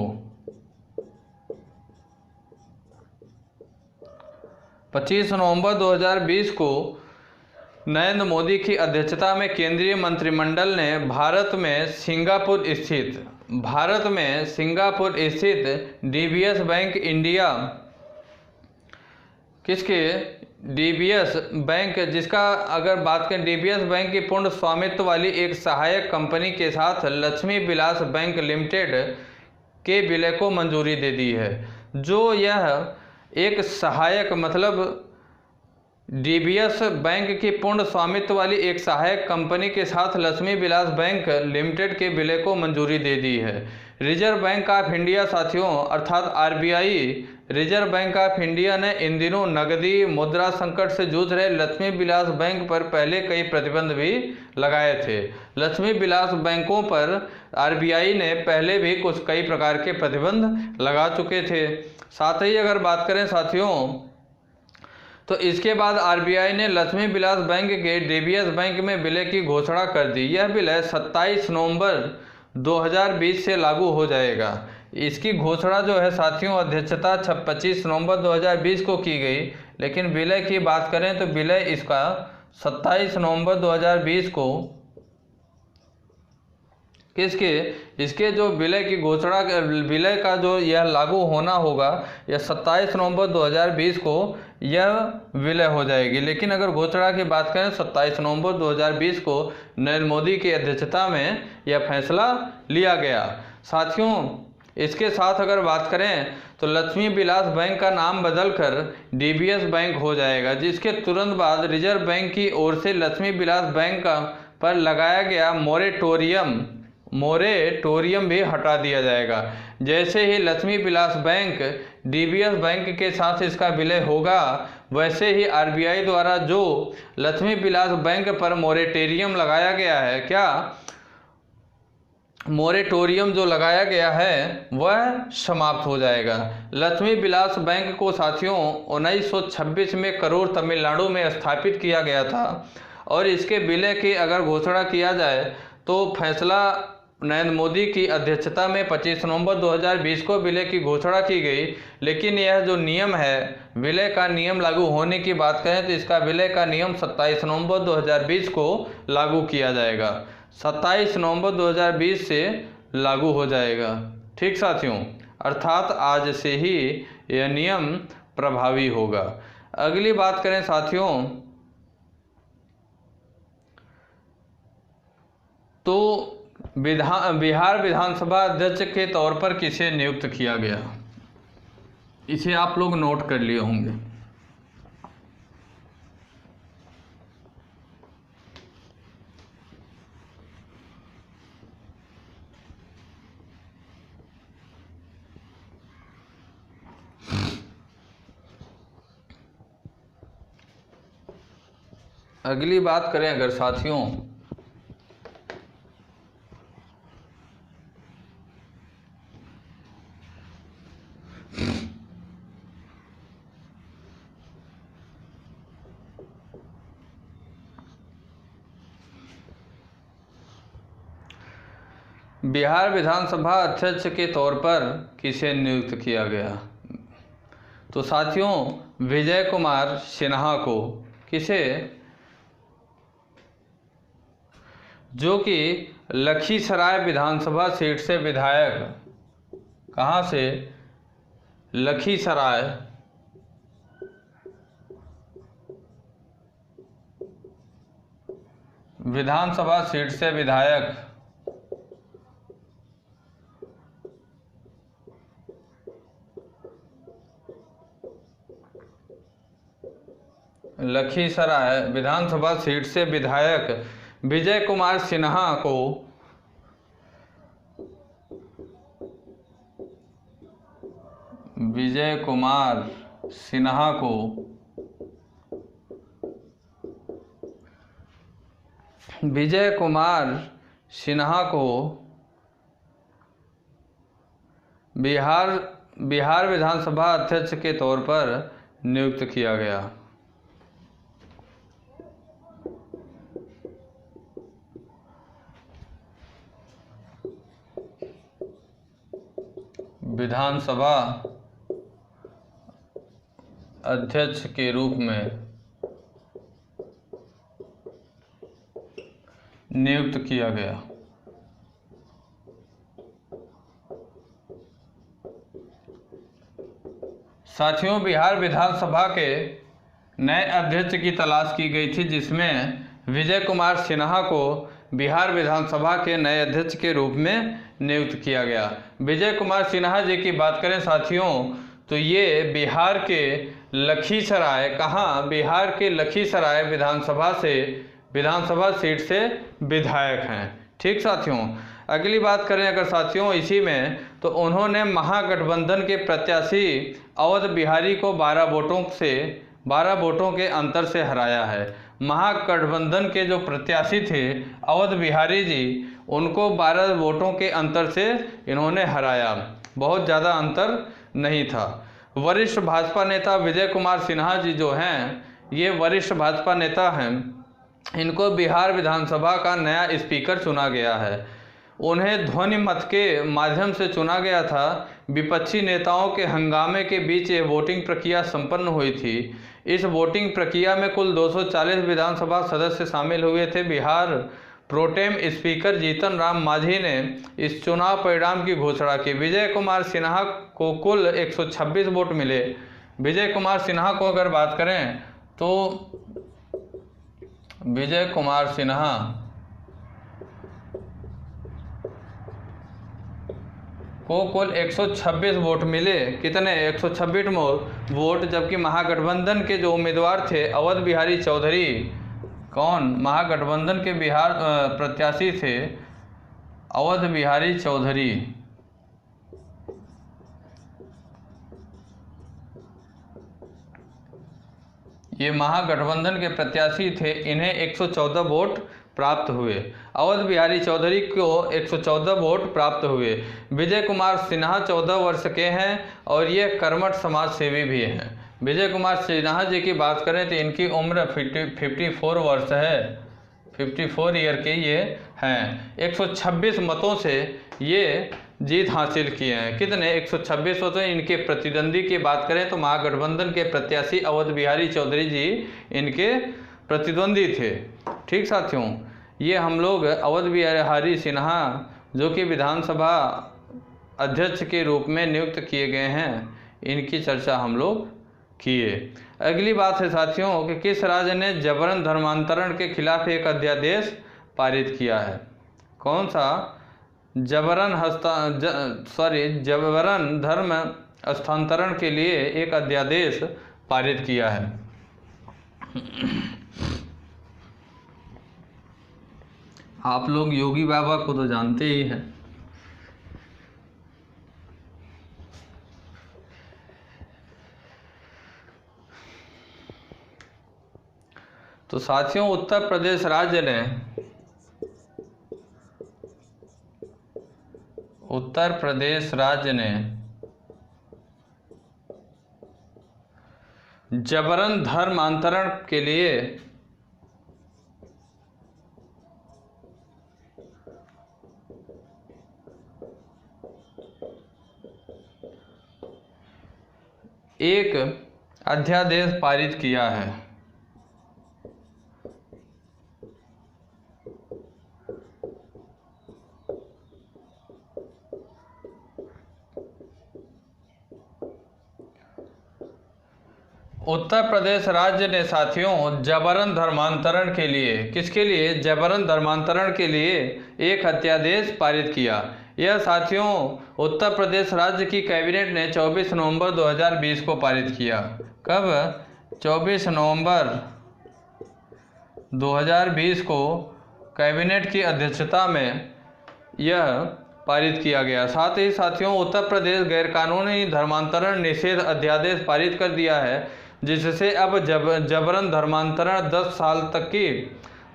25 नवंबर 2020 को नरेंद्र मोदी की अध्यक्षता में केंद्रीय मंत्रिमंडल ने भारत में सिंगापुर स्थित DBS bank India DBS bank जिसका अगर बात करें डीबीएस बैंक की पूर्ण स्वामित्व वाली एक सहायक कंपनी के साथ लक्ष्मी विलास बैंक लिमिटेड के विलय को मंजूरी दे दी है। जो यह एक सहायक मतलब डीबीएस बैंक की पूर्ण स्वामित्व वाली एक सहायक कंपनी के साथ लक्ष्मी विलास बैंक लिमिटेड के विलय को मंजूरी दे दी है। रिजर्व बैंक ऑफ इंडिया साथियों अर्थात RBI reserve bank of India ने इन दिनों नकदी मुद्रा संकट से जूझ रहे लक्ष्मी विलास बैंक पर पहले कई प्रतिबंध भी लगाए थे। लक्ष्मी विलास बैंकों पर आरबीआई ने पहले भी कई प्रकार के प्रतिबंध लगा चुके थे। साथ ही अगर बात करें साथियों तो इसके बाद आरबीआई ने लक्ष्मी विलास बैंक के डीबीएस बैंक में विलय की घोषणा कर दी। यह विलय 27 नवंबर 2020 से लागू हो जाएगा। इसकी घोषणा जो है साथियों अध्यक्षता 25 नवंबर 2020 को की गई, लेकिन विलय की बात करें तो विलय इसका 27 नवंबर 2020 को इसके जो विलय की घोषणा विलय का जो यह लागू होना होगा यह 27 नवंबर 2020 को यह विलय हो जाएगी। लेकिन अगर घोषणा की बात करें 27 नवंबर 2020 को नरेंद्र मोदी की अध्यक्षता में यह फैसला लिया गया। साथियों इसके साथ अगर बात करें तो लक्ष्मी विलास बैंक का नाम बदलकर डीबीएस बैंक हो जाएगा, जिसके तुरंत बाद रिजर्व बैंक की ओर से लक्ष्मी विलास बैंक का पर लगाया गया मोरेटोरियम भी हटा दिया जाएगा। जैसे ही Lakshmi Vilas bank DBS bank के साथ इसका विलय होगा, वैसे ही आरबीआई द्वारा जो लक्ष्मी विलास बैंक पर मोरेटोरियम लगाया गया है, मोरेटोरियम जो लगाया गया है वह समाप्त हो जाएगा। लक्ष्मी विलास बैंक को साथियों 1926 में करूर तमिलनाडु में स्थापित किया गया था और इसके विलय की अगर घोषणा किया जाए तो फैसला नरेंद्र मोदी की अध्यक्षता में 25 नवंबर 2020 को विलय की घोषणा की गई। लेकिन यह जो नियम है, विलय का नियम लागू होने की बात करें तो इसका विलय का नियम 27 नवंबर 2020 को लागू किया जाएगा। 27 नवंबर 2020 से लागू हो जाएगा। ठीक साथियों, अर्थात आज से ही यह नियम प्रभावी होगा। अगली बात करें साथियों तो बिहार विधानसभा अध्यक्ष के तौर पर किसे नियुक्त किया गया, इसे आप लोग नोट कर लिए होंगे। अगली बात करें अगर साथियों बिहार विधानसभा अध्यक्ष के तौर पर किसे नियुक्त किया गया, तो साथियों विजय कुमार सिन्हा को। किसे? जो कि लखीसराय विधानसभा सीट से विधायक, कहाँ से? लखीसराय विधानसभा सीट से विधायक लखीसराय विधानसभा सीट से विधायक विजय कुमार सिन्हा को विजय कुमार सिन्हा को बिहार विधानसभा अध्यक्ष के तौर पर नियुक्त किया गया। विधानसभा अध्यक्ष के रूप में नियुक्त किया गया। साथियों बिहार विधानसभा के नए अध्यक्ष की तलाश की गई थी, जिसमें विजय कुमार सिन्हा को बिहार विधानसभा के नए अध्यक्ष के रूप में नियुक्त किया गया। विजय कुमार सिन्हा जी की बात करें साथियों तो ये बिहार के लखीसराय, कहाँ? बिहार के लखीसराय विधानसभा सीट से विधायक हैं। ठीक साथियों, अगली बात करें अगर साथियों इसी में तो उन्होंने महागठबंधन के प्रत्याशी अवध बिहारी को 12 वोटों के अंतर से हराया है। महागठबंधन के जो प्रत्याशी थे अवध बिहारी जी, उनको 12 वोटों के अंतर से इन्होंने हराया, बहुत ज़्यादा अंतर नहीं था। वरिष्ठ भाजपा नेता विजय कुमार सिन्हा जी जो हैं, ये वरिष्ठ भाजपा नेता हैं, इनको बिहार विधानसभा का नया स्पीकर चुना गया है। उन्हें ध्वनि मत के माध्यम से चुना गया था। विपक्षी नेताओं के हंगामे के बीच ये वोटिंग प्रक्रिया संपन्न हुई थी। इस वोटिंग प्रक्रिया में कुल 240 विधानसभा सदस्य शामिल हुए थे। बिहार प्रोटेम स्पीकर जीतन राम मांझी ने इस चुनाव परिणाम की घोषणा की। विजय कुमार सिन्हा को कुल 126 वोट मिले। विजय कुमार सिन्हा को अगर बात करें तो विजय कुमार सिन्हा को कुल 126 वोट मिले। कितने? 126 वोट। जबकि महागठबंधन के जो उम्मीदवार थे अवध बिहारी चौधरी, कौन? महागठबंधन के बिहार प्रत्याशी थे अवध बिहारी चौधरी। ये महागठबंधन के प्रत्याशी थे, इन्हें 114 वोट प्राप्त हुए। अवध बिहारी चौधरी को 114 वोट प्राप्त हुए। विजय कुमार सिन्हा 14 वर्ष के हैं और ये कर्मठ समाज सेवी भी हैं। विजय कुमार सिन्हा जी की बात करें तो इनकी उम्र 54 वर्ष है, 54 ईयर के ये हैं। 126 मतों से ये जीत हासिल किए हैं। कितने? 126 मतों। इनके प्रतिद्वंदी की बात करें तो महागठबंधन के प्रत्याशी अवध बिहारी चौधरी जी इनके प्रतिद्वंदी थे। ठीक साथियों, ये हम लोग अवध बिहारी सिन्हा जो कि विधानसभा अध्यक्ष के रूप में नियुक्त किए गए हैं, इनकी चर्चा हम लोग किए। अगली बात है साथियों कि किस राज्य ने जबरन धर्मांतरण के खिलाफ एक अध्यादेश पारित किया है? कौन सा? जबरन धर्म हस्तांतरण के लिए एक अध्यादेश पारित किया है। आप लोग योगी बाबा को तो जानते ही हैं। तो साथियों, उत्तर प्रदेश राज्य ने जबरन धर्मांतरण के लिए एक अध्यादेश पारित किया है। उत्तर प्रदेश राज्य ने साथियों जबरन धर्मांतरण के लिए, किसके लिए? जबरन धर्मांतरण के लिए एक अध्यादेश पारित किया। यह साथियों उत्तर प्रदेश राज्य की कैबिनेट ने 24 नवंबर 2020 को पारित किया। कब? 24 नवंबर 2020 को कैबिनेट की अध्यक्षता में यह पारित किया गया। साथ ही साथियों उत्तर प्रदेश गैरकानूनी धर्मांतरण निषेध अध्यादेश पारित कर दिया है, जिससे अब जबरन धर्मांतरण 10 साल तक की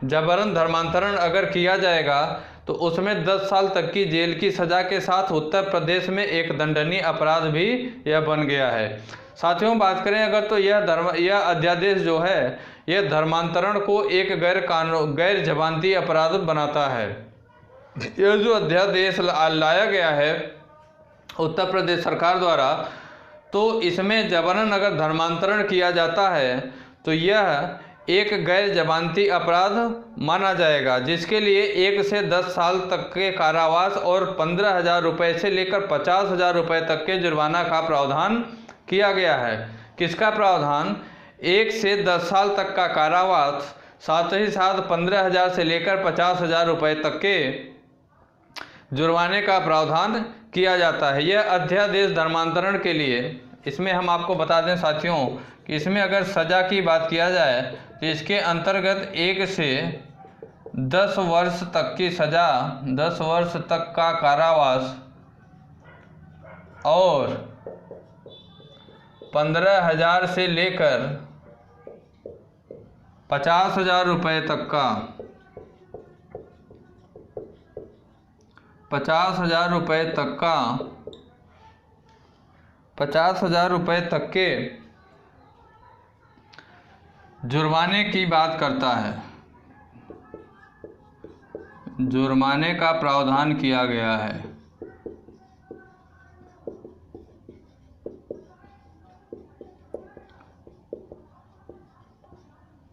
जबरन धर्मांतरण अगर किया जाएगा तो उसमें 10 साल तक की जेल की सज़ा के साथ उत्तर प्रदेश में एक दंडनीय अपराध भी यह बन गया है। साथियों बात करें अगर तो यह अध्यादेश जो है यह धर्मांतरण को एक गैर जमानती अपराध बनाता है। यह जो अध्यादेश लाया गया है उत्तर प्रदेश सरकार द्वारा, तो इसमें जबरन अगर धर्मांतरण किया जाता है तो यह एक गैर जमानती अपराध माना जाएगा, जिसके लिए 1 से 10 साल तक के कारावास और 15,000 रुपये से लेकर 50,000 रुपये तक के जुर्माना का प्रावधान किया गया है। किसका प्रावधान? 1 से 10 साल तक का कारावास, साथ ही साथ 15,000 से लेकर 50,000 रुपये तक के जुर्माने का प्रावधान किया जाता है। यह अध्यादेश धर्मांतरण के लिए, इसमें हम आपको बता दें साथियों कि इसमें अगर सज़ा की बात किया जाए तो इसके अंतर्गत 1 से 10 वर्ष तक की सज़ा, 10 वर्ष तक का कारावास और 15,000 से लेकर 50,000 रुपये तक का 50,000 रुपये तक का 50,000 रुपये तक के जुर्माने की बात करता है। जुर्माने का प्रावधान किया गया है।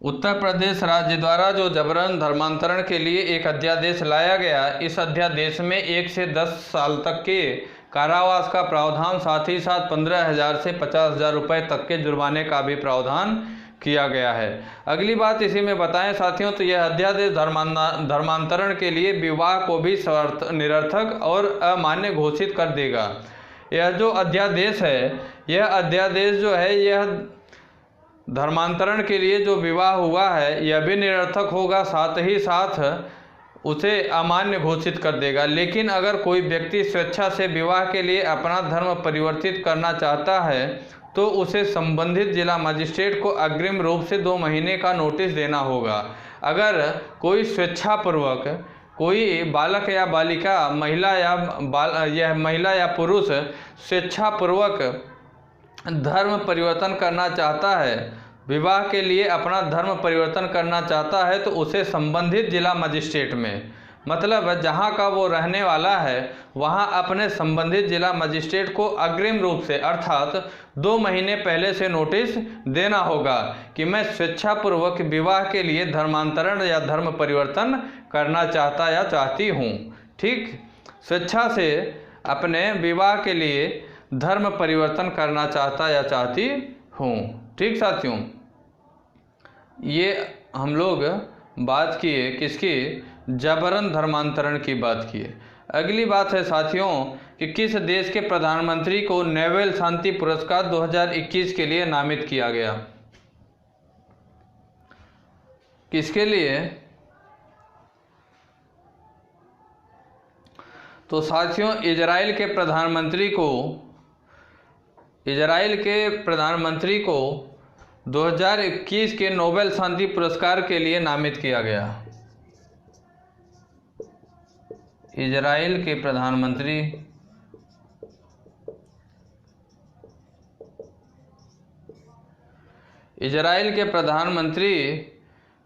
उत्तर प्रदेश राज्य द्वारा जो जबरन धर्मांतरण के लिए एक अध्यादेश लाया गया, इस अध्यादेश में 1 से 10 साल तक के कारावास का प्रावधान, साथ ही साथ 15,000 से 50,000 रुपये तक के जुर्माने का भी प्रावधान किया गया है। अगली बात इसी में बताएं साथियों, तो यह अध्यादेश धर्मांतरण के लिए विवाह को भी निरर्थक और अमान्य घोषित कर देगा। यह जो अध्यादेश है, यह अध्यादेश जो है, यह धर्मांतरण के लिए जो विवाह हुआ है यह भी निरर्थक होगा, साथ ही साथ उसे अमान्य घोषित कर देगा। लेकिन अगर कोई व्यक्ति स्वेच्छा से विवाह के लिए अपना धर्म परिवर्तित करना चाहता है तो उसे संबंधित जिला मजिस्ट्रेट को अग्रिम रूप से 2 महीने का नोटिस देना होगा। अगर कोई स्वेच्छापूर्वक कोई बालक या बालिका, महिला या पुरुष स्वेच्छापूर्वक धर्म परिवर्तन करना चाहता है, विवाह के लिए अपना धर्म परिवर्तन करना चाहता है, तो उसे संबंधित जिला मजिस्ट्रेट में, मतलब जहां का वो रहने वाला है वहां अपने संबंधित जिला मजिस्ट्रेट को अग्रिम रूप से अर्थात 2 महीने पहले से नोटिस देना होगा कि मैं स्वेच्छापूर्वक विवाह के लिए धर्मांतरण या धर्म परिवर्तन करना चाहता या चाहती हूँ। ठीक, स्वेच्छा से अपने विवाह के लिए धर्म परिवर्तन करना चाहता या चाहती हूँ। ठीक साथियों, ये हम लोग बात किए किसकी, जबरन धर्मांतरण की बात किए। अगली बात है साथियों कि किस देश के प्रधानमंत्री को नोबेल शांति पुरस्कार 2021 के लिए नामित किया गया। किसके लिए, तो साथियों इजराइल के प्रधानमंत्री को 2021 के नोबेल शांति पुरस्कार के लिए नामित किया गया। इजराइल के प्रधानमंत्री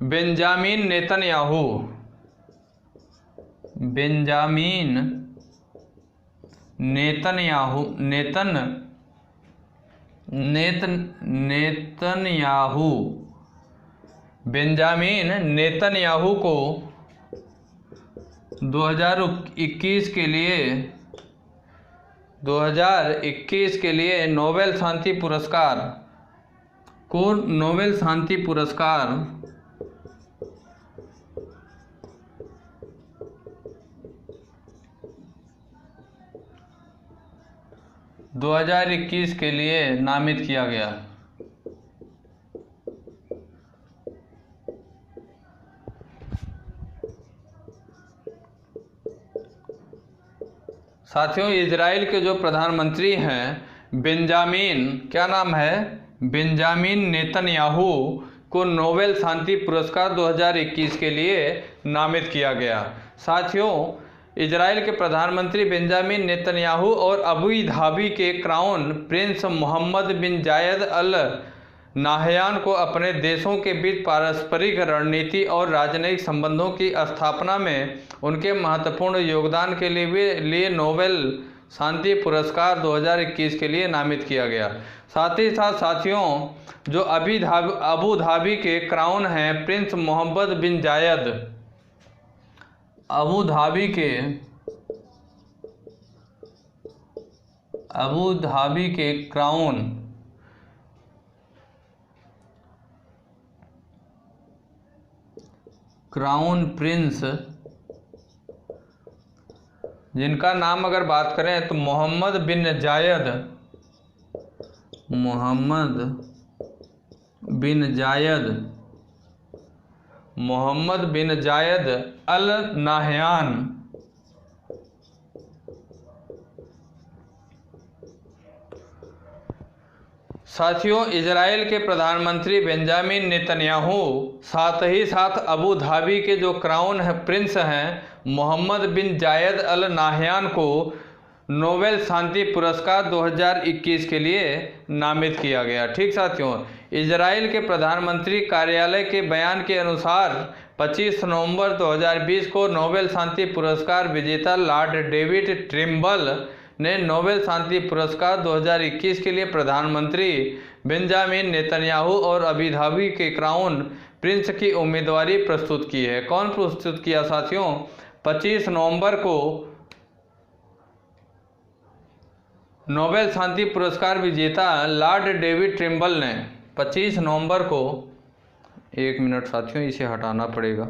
बेंजामिन नेतन्याहू को 2021 के लिए नोबेल शांति पुरस्कार 2021 के लिए नामित किया गया। साथियों इजराइल के जो प्रधानमंत्री हैं बेंजामिन, क्या नाम है, बेंजामिन नेतन्याहू को नोबेल शांति पुरस्कार 2021 के लिए नामित किया गया। साथियों इजराइल के प्रधानमंत्री बेंजामिन नेतन्याहू और अबू धाबी के क्राउन प्रिंस मोहम्मद बिन जायद अल नाहयान को अपने देशों के बीच पारस्परिक रणनीति और राजनयिक संबंधों की स्थापना में उनके महत्वपूर्ण योगदान के लिए नोबेल शांति पुरस्कार 2021 के लिए नामित किया गया। साथ ही साथ साथियों जो अबू धाबी के क्राउन हैं प्रिंस मोहम्मद बिन जायद, अबू धाबी के क्राउन प्रिंस, जिनका नाम अगर बात करें तो मोहम्मद बिन जायद अल नाहयान, साथियों इजराइल के प्रधानमंत्री बेंजामिन नेतन्याहू साथ ही साथ अबू धाबी के जो क्राउन प्रिंस हैं मोहम्मद बिन जायद अल नाहयान को नोबेल शांति पुरस्कार 2021 के लिए नामित किया गया। ठीक साथियों, इजराइल के प्रधानमंत्री कार्यालय के बयान के अनुसार 25 नवंबर 2020 को नोबेल शांति पुरस्कार विजेता लॉर्ड डेविड ट्रिम्बल ने नोबेल शांति पुरस्कार 2021 के लिए प्रधानमंत्री बेंजामिन नेतन्याहू और अबू धाबी के क्राउन प्रिंस की उम्मीदवारी प्रस्तुत की है। कौन प्रस्तुत किया साथियों, 25 नवंबर को नोबेल शांति पुरस्कार विजेता लॉर्ड डेविड ट्रिम्बल ने 25 नवंबर को, 1 मिनट साथियों, इसे हटाना पड़ेगा।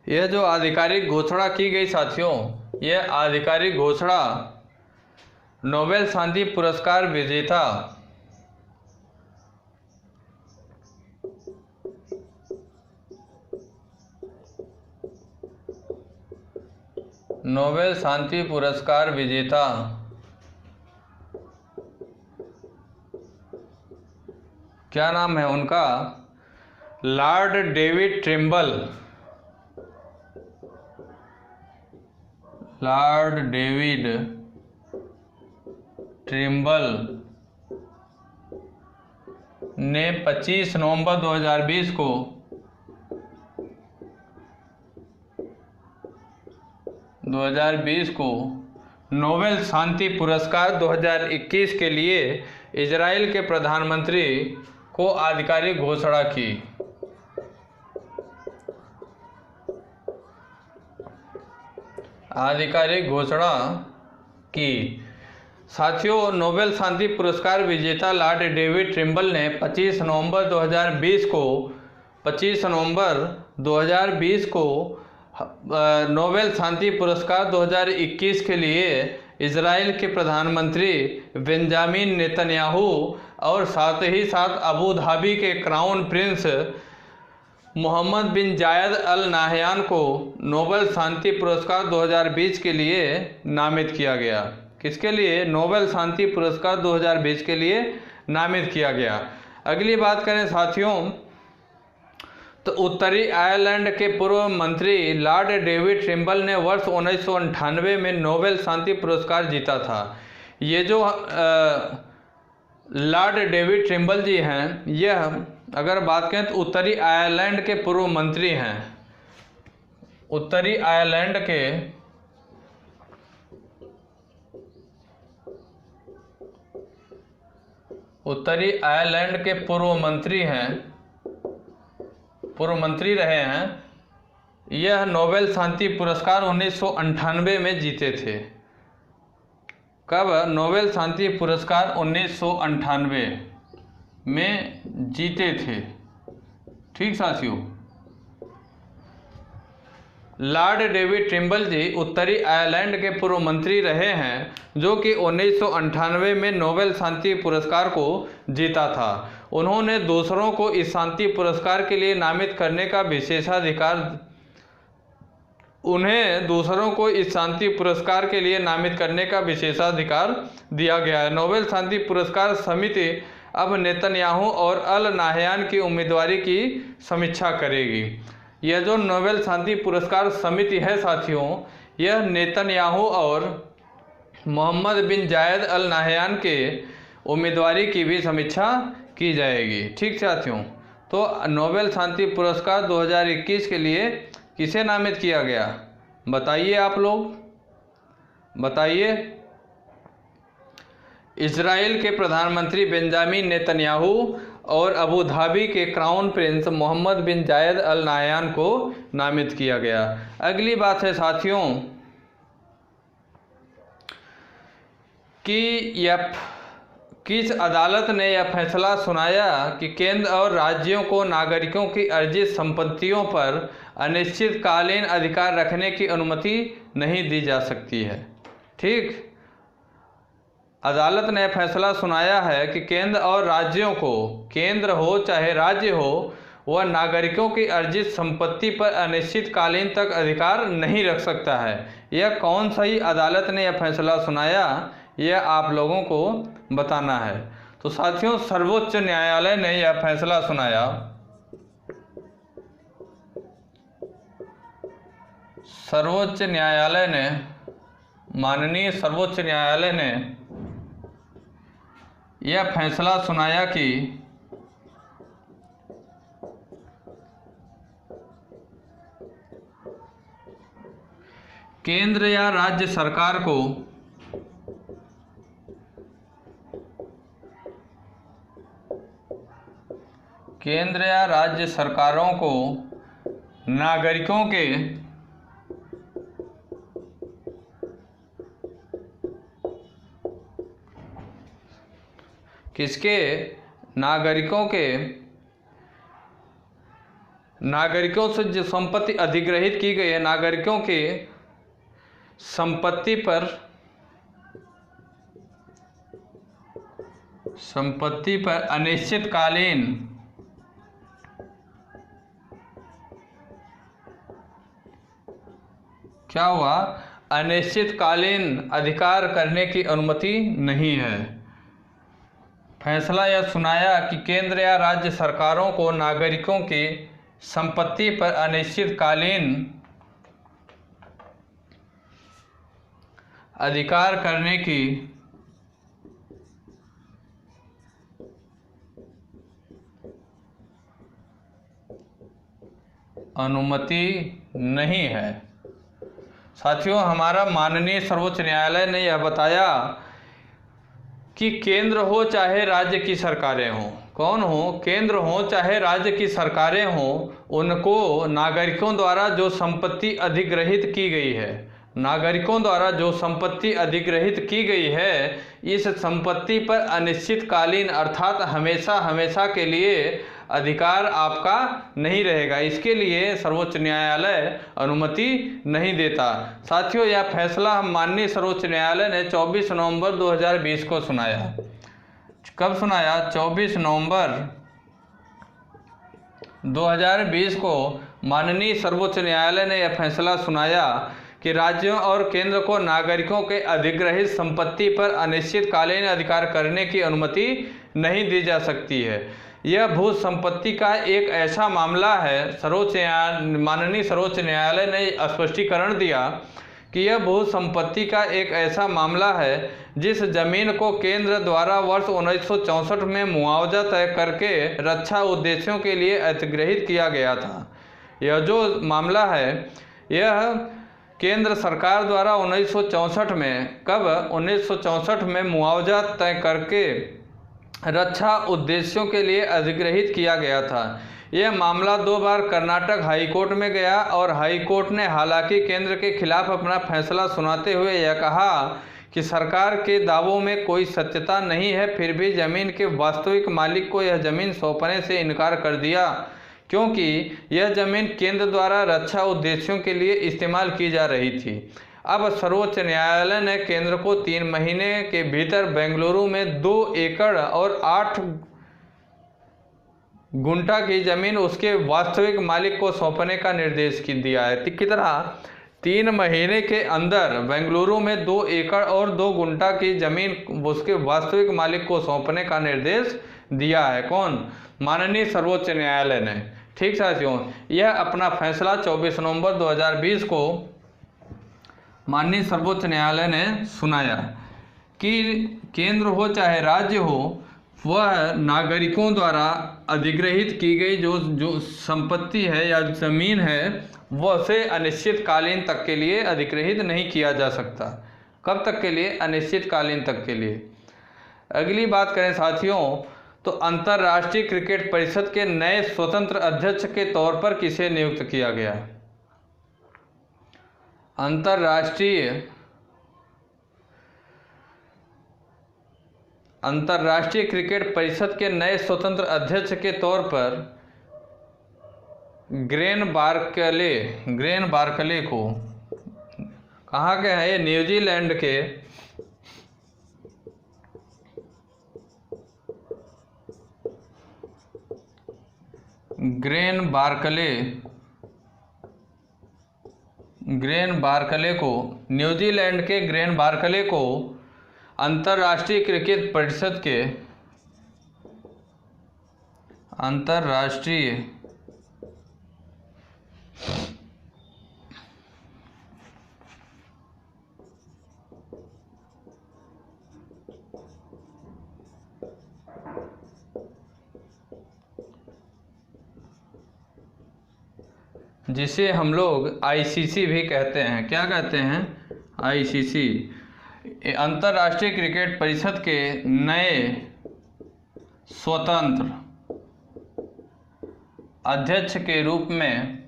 यह जो आधिकारिक घोषणा की गई साथियों, यह आधिकारिक घोषणा नोबेल शांति पुरस्कार विजेता नोबेल शांति पुरस्कार विजेता क्या नाम है उनका? Lord David Trimble. Lord David Trimble ने 25 नवंबर 2020 को नोबेल शांति पुरस्कार 2021 के लिए इजराइल के प्रधानमंत्री को आधिकारिक घोषणा की। आधिकारिक घोषणा की साथियों, नोबेल शांति पुरस्कार विजेता लॉर्ड डेविड ट्रिम्बल ने 25 नवंबर 2020 को नोबेल शांति पुरस्कार 2021 के लिए इजराइल के प्रधानमंत्री बेंजामिन नेतन्याहू और साथ ही साथ अबू धाबी के क्राउन प्रिंस मोहम्मद बिन जायद अल नाहयान को नोबेल शांति पुरस्कार 2020 के लिए नामित किया गया। किसके लिए? नोबेल शांति पुरस्कार 2020 के लिए नामित किया गया। अगली बात करें साथियों, तो उत्तरी आयरलैंड के पूर्व मंत्री लॉर्ड डेविड ट्रिम्बल ने वर्ष 1998 में नोबेल शांति पुरस्कार जीता था। ये जो लॉर्ड डेविड ट्रिम्बल जी हैं, यह अगर बात करें तो उत्तरी आयरलैंड के पूर्व मंत्री हैं। उत्तरी आयरलैंड के पूर्व मंत्री हैं, पूर्व मंत्री रहे हैं। यह नोबेल शांति पुरस्कार 1998 में जीते थे। कब? नोबेल शांति पुरस्कार 1998 में जीते थे। ठीक साथियों, लॉर्ड डेविड ट्रिम्बल जी उत्तरी आयरलैंड के पूर्व मंत्री रहे हैं, जो कि 1998 में नोबेल शांति पुरस्कार को जीता था। उन्होंने दूसरों को इस शांति पुरस्कार के लिए नामित करने का विशेषाधिकार दिया गया है। नोबेल शांति पुरस्कार समिति अब नेतन्याहू और अल नाहयान की उम्मीदवारी की समीक्षा करेगी। यह जो नोबेल शांति पुरस्कार समिति है साथियों, यह नेतन्याहू और मोहम्मद बिन जायद अल नाहयान के उम्मीदवारी की भी समीक्षा की जाएगी। ठीक साथियों, तो नोबेल शांति पुरस्कार 2021 के लिए किसे नामित किया गया? बताइए, आप लोग बताइए। इजराइल के प्रधानमंत्री बेंजामिन नेतन्याहू और अबू धाबी के क्राउन प्रिंस मोहम्मद बिन जायद अल नाहयान को नामित किया गया। अगली बात है साथियों कि किस अदालत ने यह फैसला सुनाया कि केंद्र और राज्यों को नागरिकों की अर्जित संपत्तियों पर अनिश्चितकालीन अधिकार रखने की अनुमति नहीं दी जा सकती है। ठीक, अदालत ने फैसला सुनाया है कि केंद्र और राज्यों को, केंद्र हो चाहे राज्य हो, वह नागरिकों की अर्जित संपत्ति पर अनिश्चितकालीन तक अधिकार नहीं रख सकता है। यह कौन सी अदालत ने यह फैसला सुनाया, यह आप लोगों को बताना है। तो साथियों, सर्वोच्च न्यायालय ने यह फैसला सुनाया। सर्वोच्च न्यायालय ने, माननीय सर्वोच्च न्यायालय ने यह फैसला सुनाया कि केंद्र या राज्य सरकार को केंद्र या राज्य सरकारों को नागरिकों के किसके नागरिकों से जो संपत्ति अधिग्रहित की गई है, नागरिकों के संपत्ति पर अनिश्चितकालीन क्या हुआ, अनिश्चितकालीन अधिकार करने की अनुमति नहीं है। फैसला यह सुनाया कि केंद्र या राज्य सरकारों को नागरिकों की संपत्ति पर अनिश्चितकालीन अधिकार करने की अनुमति नहीं है। साथियों, हमारा माननीय सर्वोच्च न्यायालय ने यह बताया कि केंद्र हो चाहे राज्य की सरकारें हों, कौन हो, केंद्र हो चाहे राज्य की सरकारें हों, उनको नागरिकों द्वारा जो संपत्ति अधिग्रहित की गई है, नागरिकों द्वारा जो संपत्ति अधिग्रहित की गई है, इस संपत्ति पर अनिश्चितकालीन अर्थात हमेशा हमेशा के लिए अधिकार आपका नहीं रहेगा। इसके लिए सर्वोच्च न्यायालय अनुमति नहीं देता। साथियों, यह फैसला हम माननीय सर्वोच्च न्यायालय ने 24 नवंबर 2020 को सुनाया। कब सुनाया? 24 नवंबर 2020 को माननीय सर्वोच्च न्यायालय ने यह फैसला सुनाया कि राज्यों और केंद्र को नागरिकों के अधिग्रहित संपत्ति पर अनिश्चितकालीन अधिकार करने की अनुमति नहीं दी जा सकती है। यह भू संपत्ति का एक ऐसा मामला है, माननीय सर्वोच्च न्यायालय ने स्पष्टीकरण दिया कि यह भू संपत्ति का एक ऐसा मामला है जिस जमीन को केंद्र द्वारा वर्ष 1964 में मुआवजा तय करके रक्षा उद्देश्यों के लिए अधिग्रहित किया गया था। यह जो मामला है, यह केंद्र सरकार द्वारा 1964 में, कब? 1964 में मुआवजा तय करके रक्षा उद्देश्यों के लिए अधिग्रहित किया गया था। यह मामला 2 बार कर्नाटक हाई कोर्ट में गया और हाई कोर्ट ने हालांकि केंद्र के खिलाफ अपना फैसला सुनाते हुए यह कहा कि सरकार के दावों में कोई सत्यता नहीं है, फिर भी जमीन के वास्तविक मालिक को यह जमीन सौंपने से इनकार कर दिया क्योंकि यह जमीन केंद्र द्वारा रक्षा उद्देश्यों के लिए इस्तेमाल की जा रही थी। अब सर्वोच्च न्यायालय ने केंद्र को 3 महीने के भीतर बेंगलुरु में 2 एकड़ और 8 गुंठा की जमीन उसके वास्तविक मालिक को सौंपने का निर्देश दिया है। कितना? 3 महीने के अंदर बेंगलुरु में 2 एकड़ और 2 गुंठा की जमीन उसके वास्तविक मालिक को सौंपने का निर्देश दिया है। कौन? माननीय सर्वोच्च न्यायालय ने। ठीक साथियों, यह अपना फैसला 24 नवंबर 2020 को माननीय सर्वोच्च न्यायालय ने सुनाया कि केंद्र हो चाहे राज्य हो, वह नागरिकों द्वारा अधिग्रहित की गई जो संपत्ति है या जमीन है, वह से अनिश्चितकालीन तक के लिए अधिग्रहित नहीं किया जा सकता। कब तक के लिए? अनिश्चितकालीन तक के लिए। अगली बात करें साथियों, तो अंतर्राष्ट्रीय क्रिकेट परिषद के नए स्वतंत्र अध्यक्ष के तौर पर किसे नियुक्त किया गया? अंतर्राष्ट्रीय क्रिकेट परिषद के नए स्वतंत्र अध्यक्ष के तौर पर ग्रेन बार्कले को, कहाँ के हैं ये? न्यूजीलैंड के ग्रेन बार्कले को, न्यूजीलैंड के ग्रेन बार्कले को अंतर्राष्ट्रीय क्रिकेट परिषद के जिसे हम लोग आईसीसी भी कहते हैं। क्या कहते हैं? आईसीसी। अंतर्राष्ट्रीय क्रिकेट परिषद के नए स्वतंत्र अध्यक्ष के रूप में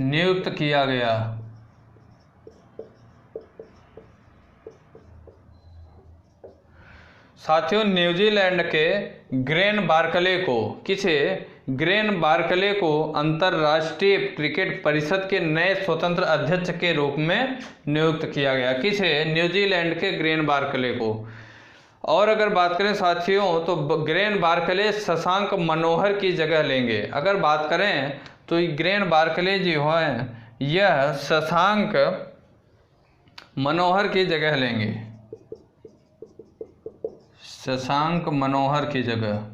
नियुक्त किया गया। साथियों, न्यूजीलैंड के ग्रेन बार्कले को, किसे? ग्रेन बार्कले को अंतर्राष्ट्रीय क्रिकेट परिषद के नए स्वतंत्र अध्यक्ष के रूप में नियुक्त किया गया। किसे? न्यूजीलैंड के ग्रेन बार्कले को। और अगर बात करें साथियों, तो ग्रेन बार्कले शशांक मनोहर की जगह लेंगे। अगर बात करें तो ग्रेन बार्कले जी हैं, यह शशांक मनोहर की जगह लेंगे। शशांक मनोहर की जगह।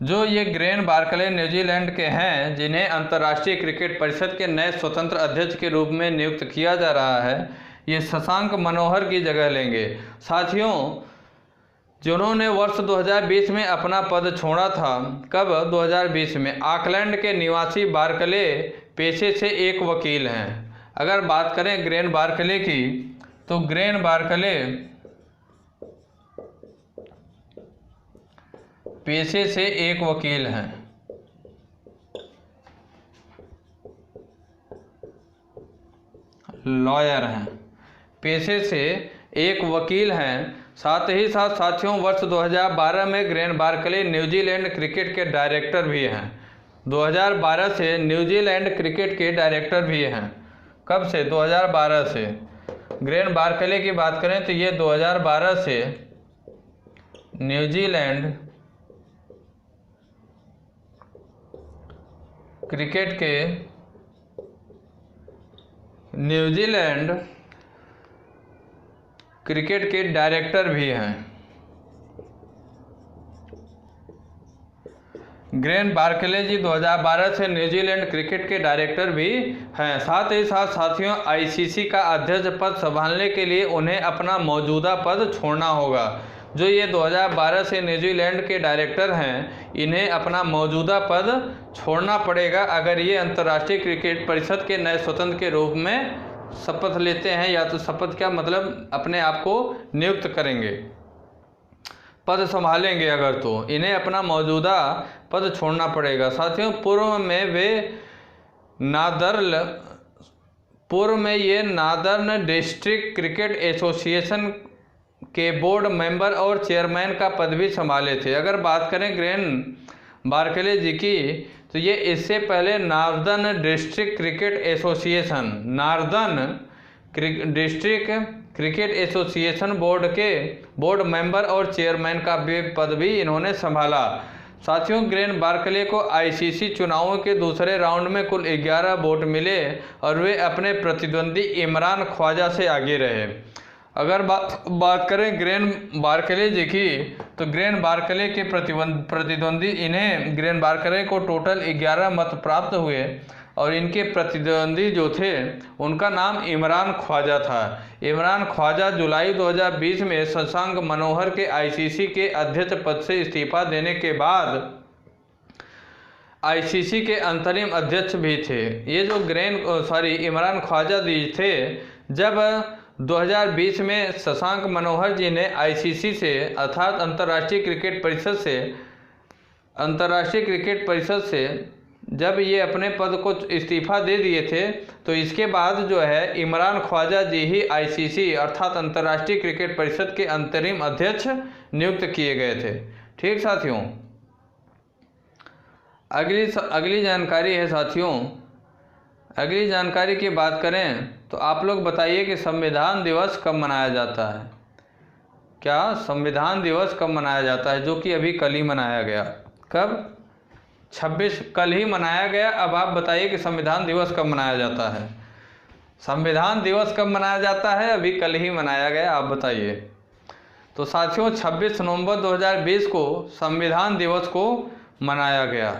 जो ये ग्रेन बार्कले न्यूजीलैंड के हैं, जिन्हें अंतर्राष्ट्रीय क्रिकेट परिषद के नए स्वतंत्र अध्यक्ष के रूप में नियुक्त किया जा रहा है, ये शशांक मनोहर की जगह लेंगे। साथियों, जिन्होंने वर्ष 2020 में अपना पद छोड़ा था। कब? 2020 में। ऑकलैंड के निवासी बार्कले पेशे से एक वकील हैं। अगर बात करें ग्रेन बार्कले की, तो ग्रेन बार्कले पेशे से एक वकील हैं। लॉयर हैं, पेशे से एक वकील हैं। साथ ही साथ साथियों, वर्ष 2012 में ग्रेन बार्कले न्यूजीलैंड क्रिकेट के डायरेक्टर भी हैं। 2012 से न्यूजीलैंड क्रिकेट के डायरेक्टर भी हैं। कब से? 2012 से। ग्रेन बार्कले की बात करें तो ये 2012 से न्यूजीलैंड क्रिकेट के डायरेक्टर भी हैं। ग्रेन बार्कले जी 2012 से न्यूजीलैंड क्रिकेट के डायरेक्टर भी हैं। साथ ही साथ साथियों, आईसीसी का अध्यक्ष पद संभालने के लिए उन्हें अपना मौजूदा पद छोड़ना होगा। जो ये 2012 से न्यूजीलैंड के डायरेक्टर हैं, इन्हें अपना मौजूदा पद छोड़ना पड़ेगा अगर ये अंतर्राष्ट्रीय क्रिकेट परिषद के नए स्वतंत्र के रूप में शपथ लेते हैं, या तो शपथ क्या मतलब अपने आप को नियुक्त करेंगे, पद संभालेंगे अगर, तो इन्हें अपना मौजूदा पद छोड़ना पड़ेगा। साथियों, पूर्व में ये नादर्न डिस्ट्रिक्ट क्रिकेट एसोसिएशन के बोर्ड मेंबर और चेयरमैन का पद भी संभाले थे। अगर बात करें ग्रेन बार्कले जी की, तो ये इससे पहले northern district cricket association, district cricket association board के बोर्ड मेंबर और चेयरमैन का पद भी इन्होंने संभाला। साथियों, ग्रेन बार्कले को आईसीसी चुनावों के दूसरे राउंड में कुल 11 वोट मिले और वे अपने प्रतिद्वंदी इमरान ख्वाजा से आगे रहे। अगर बात करें ग्रेन बार्कले जी की, तो ग्रेन बार्कले के प्रतिद्वंदी ग्रेन बार्कले को टोटल 11 मत प्राप्त हुए और इनके प्रतिद्वंदी जो थे उनका नाम इमरान ख्वाजा था। इमरान ख्वाजा जुलाई 2020 में शशांक मनोहर के आईसीसी के अध्यक्ष पद से इस्तीफा देने के बाद आईसीसी के अंतरिम अध्यक्ष भी थे। ये जो इमरान ख्वाजा जी थे, जब 2020 में शशांक मनोहर जी ने आईसीसी से अर्थात अंतर्राष्ट्रीय क्रिकेट परिषद से जब ये अपने पद को इस्तीफा दे दिए थे, तो इसके बाद जो है इमरान ख्वाजा जी ही आईसीसी अर्थात अंतर्राष्ट्रीय क्रिकेट परिषद के अंतरिम अध्यक्ष नियुक्त किए गए थे। ठीक साथियों, अगली जानकारी है साथियों। अगली जानकारी की बात करें तो आप लोग बताइए कि संविधान दिवस कब मनाया जाता है? क्या संविधान दिवस कब मनाया जाता है? जो कि अभी कल ही मनाया गया। कब? 26 कल ही मनाया गया। अब आप बताइए कि संविधान दिवस कब मनाया जाता है? संविधान दिवस कब मनाया जाता है? अभी कल ही मनाया गया, आप बताइए। तो साथियों, 26 नवंबर 2020 को संविधान दिवस को मनाया गया।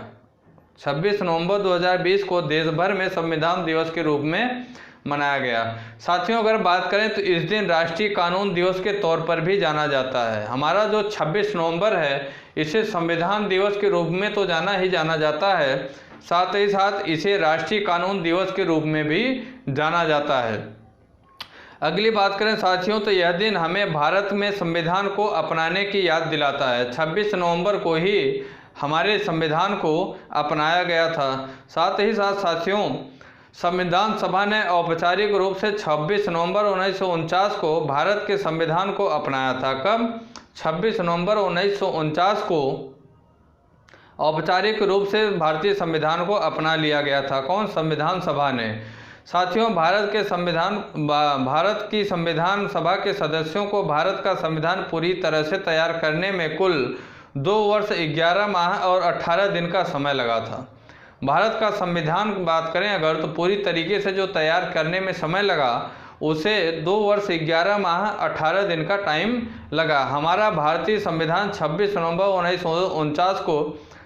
26 नवंबर 2020 को देश भर में संविधान दिवस के रूप में मनाया गया। साथियों, अगर बात करें तो इस दिन राष्ट्रीय कानून दिवस के तौर पर भी जाना जाता है। हमारा जो 26 नवंबर है इसे संविधान दिवस के रूप में तो जाना ही जाना जाता है, साथ ही साथ इसे राष्ट्रीय कानून दिवस के रूप में भी जाना जाता है। अगली बात करें साथियों तो यह दिन हमें भारत में संविधान को अपनाने की याद दिलाता है। 26 नवंबर को ही हमारे संविधान को अपनाया गया था। साथ ही साथ साथियों, संविधान सभा ने औपचारिक रूप से 26 नवंबर 1949 को भारत के संविधान को अपनाया था। कब? 26 नवंबर 1949 को औपचारिक रूप से भारतीय संविधान को अपना लिया गया था। कौन? संविधान सभा ने। साथियों, भारत की संविधान सभा के सदस्यों को भारत का संविधान पूरी तरह से तैयार करने में कुल 2 वर्ष 11 माह और 18 दिन का समय लगा था। भारत का संविधान बात करें अगर तो पूरी तरीके से जो तैयार करने में समय लगा उसे 2 वर्ष 11 माह 18 दिन का टाइम लगा। हमारा भारतीय संविधान 26 नवंबर 1949 को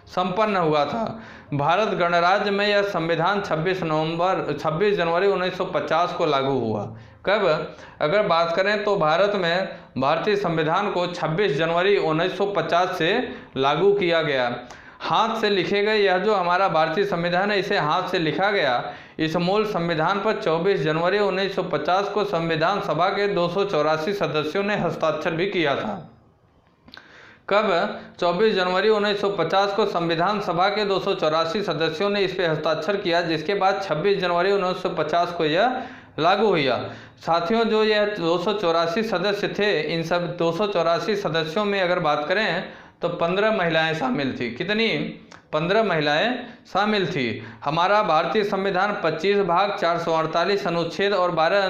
संपन्न हुआ था। भारत गणराज्य में यह संविधान 26 जनवरी 1950 को लागू हुआ। कब? अगर बात करें तो भारत में भारतीय संविधान को 26 जनवरी 1950 से लागू किया गया। हाथ से लिखे गए यह जो हमारा भारतीय संविधान है इसे हाथ से लिखा गया। इस मूल संविधान पर 24 जनवरी 1950 को संविधान सभा के 284 सदस्यों ने हस्ताक्षर भी किया था। कब? 24 जनवरी 1950 को संविधान सभा के 284 सदस्यों ने इस पर हस्ताक्षर किया, जिसके बाद 26 जनवरी 1950 को यह लागू हुआ। साथियों, जो यह 284 सदस्य थे, इन सब 284 सदस्यों में अगर बात करें तो 15 महिलाएं शामिल थी। कितनी? 15 महिलाएं शामिल थी। हमारा भारतीय संविधान 25 भाग 448 अनुच्छेद और 12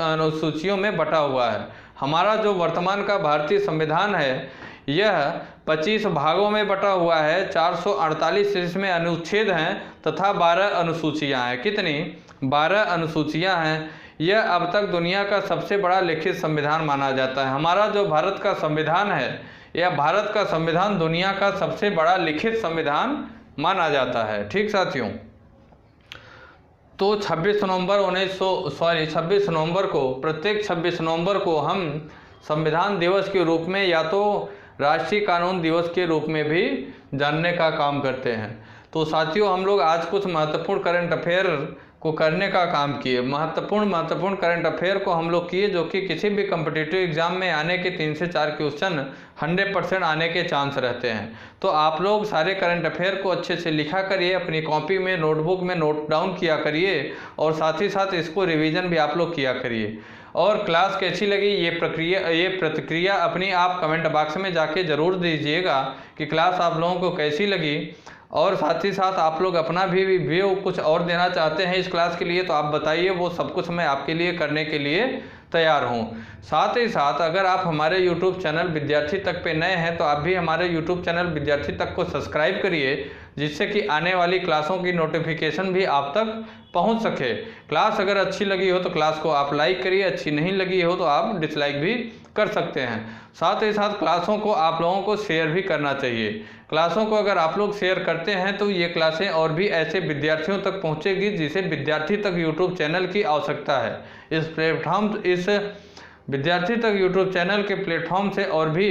अनुसूचियों में बटा हुआ है। हमारा जो वर्तमान का भारतीय संविधान है यह 25 भागों में बटा हुआ है। 448 इसमें अनुच्छेद हैं तथा 12 अनुसूचियां हैं। कितनी? 12 अनुसूचियां हैं। यह अब तक दुनिया का सबसे बड़ा लिखित संविधान माना जाता है। हमारा जो भारत का संविधान है यह भारत का संविधान दुनिया का सबसे बड़ा लिखित संविधान माना जाता है। ठीक साथियों, तो 26 नवंबर को प्रत्येक 26 नवंबर को हम संविधान दिवस के रूप में या तो राष्ट्रीय कानून दिवस के रूप में भी जानने का काम करते हैं। तो साथियों, हम लोग आज कुछ महत्वपूर्ण करंट अफेयर को करने का काम किए। महत्वपूर्ण करंट अफेयर को हम लोग किए जो कि किसी भी कम्पिटिटिव एग्जाम में आने के 3 से 4 क्वेश्चन 100% आने के चांस रहते हैं। तो आप लोग सारे करंट अफेयर को अच्छे से लिखा करिए, अपनी कॉपी में नोटबुक में नोट डाउन किया करिए और साथ ही साथ इसको रिवीजन भी आप लोग किया करिए। और क्लास कैसी लगी ये प्रतिक्रिया अपनी आप कमेंट बॉक्स में जाके ज़रूर दीजिएगा कि क्लास आप लोगों को कैसी लगी। और साथ ही साथ आप लोग अपना भी व्यू कुछ और देना चाहते हैं इस क्लास के लिए तो आप बताइए, वो सब कुछ मैं आपके लिए करने के लिए तैयार हूँ। साथ ही साथ अगर आप हमारे YouTube चैनल विद्यार्थी तक पे नए हैं तो आप भी हमारे YouTube चैनल विद्यार्थी तक को सब्सक्राइब करिए, जिससे कि आने वाली क्लासों की नोटिफिकेशन भी आप तक पहुंच सके। क्लास अगर अच्छी लगी हो तो क्लास को आप लाइक करिए, अच्छी नहीं लगी हो तो आप डिसलाइक भी कर सकते हैं। साथ ही साथ क्लासों को आप लोगों को शेयर भी करना चाहिए। क्लासों को अगर आप लोग शेयर करते हैं तो ये क्लासें और भी ऐसे विद्यार्थियों तक पहुंचेगी जिसे विद्यार्थी तक यूट्यूब चैनल की आवश्यकता है। इस विद्यार्थी तक यूट्यूब चैनल के प्लेटफॉर्म से और भी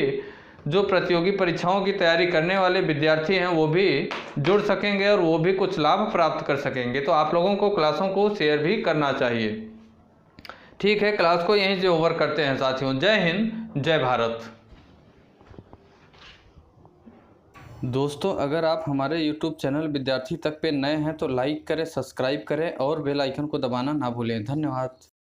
जो प्रतियोगी परीक्षाओं की तैयारी करने वाले विद्यार्थी हैं वो भी जुड़ सकेंगे और वो भी कुछ लाभ प्राप्त कर सकेंगे। तो आप लोगों को क्लासों को शेयर भी करना चाहिए। ठीक है, क्लास को यहीं से ओवर करते हैं साथियों। जय हिंद, जय भारत। दोस्तों, अगर आप हमारे YouTube चैनल विद्यार्थी तक पे नए हैं तो लाइक करें, सब्सक्राइब करें और बेल आइकन को दबाना ना भूलें। धन्यवाद।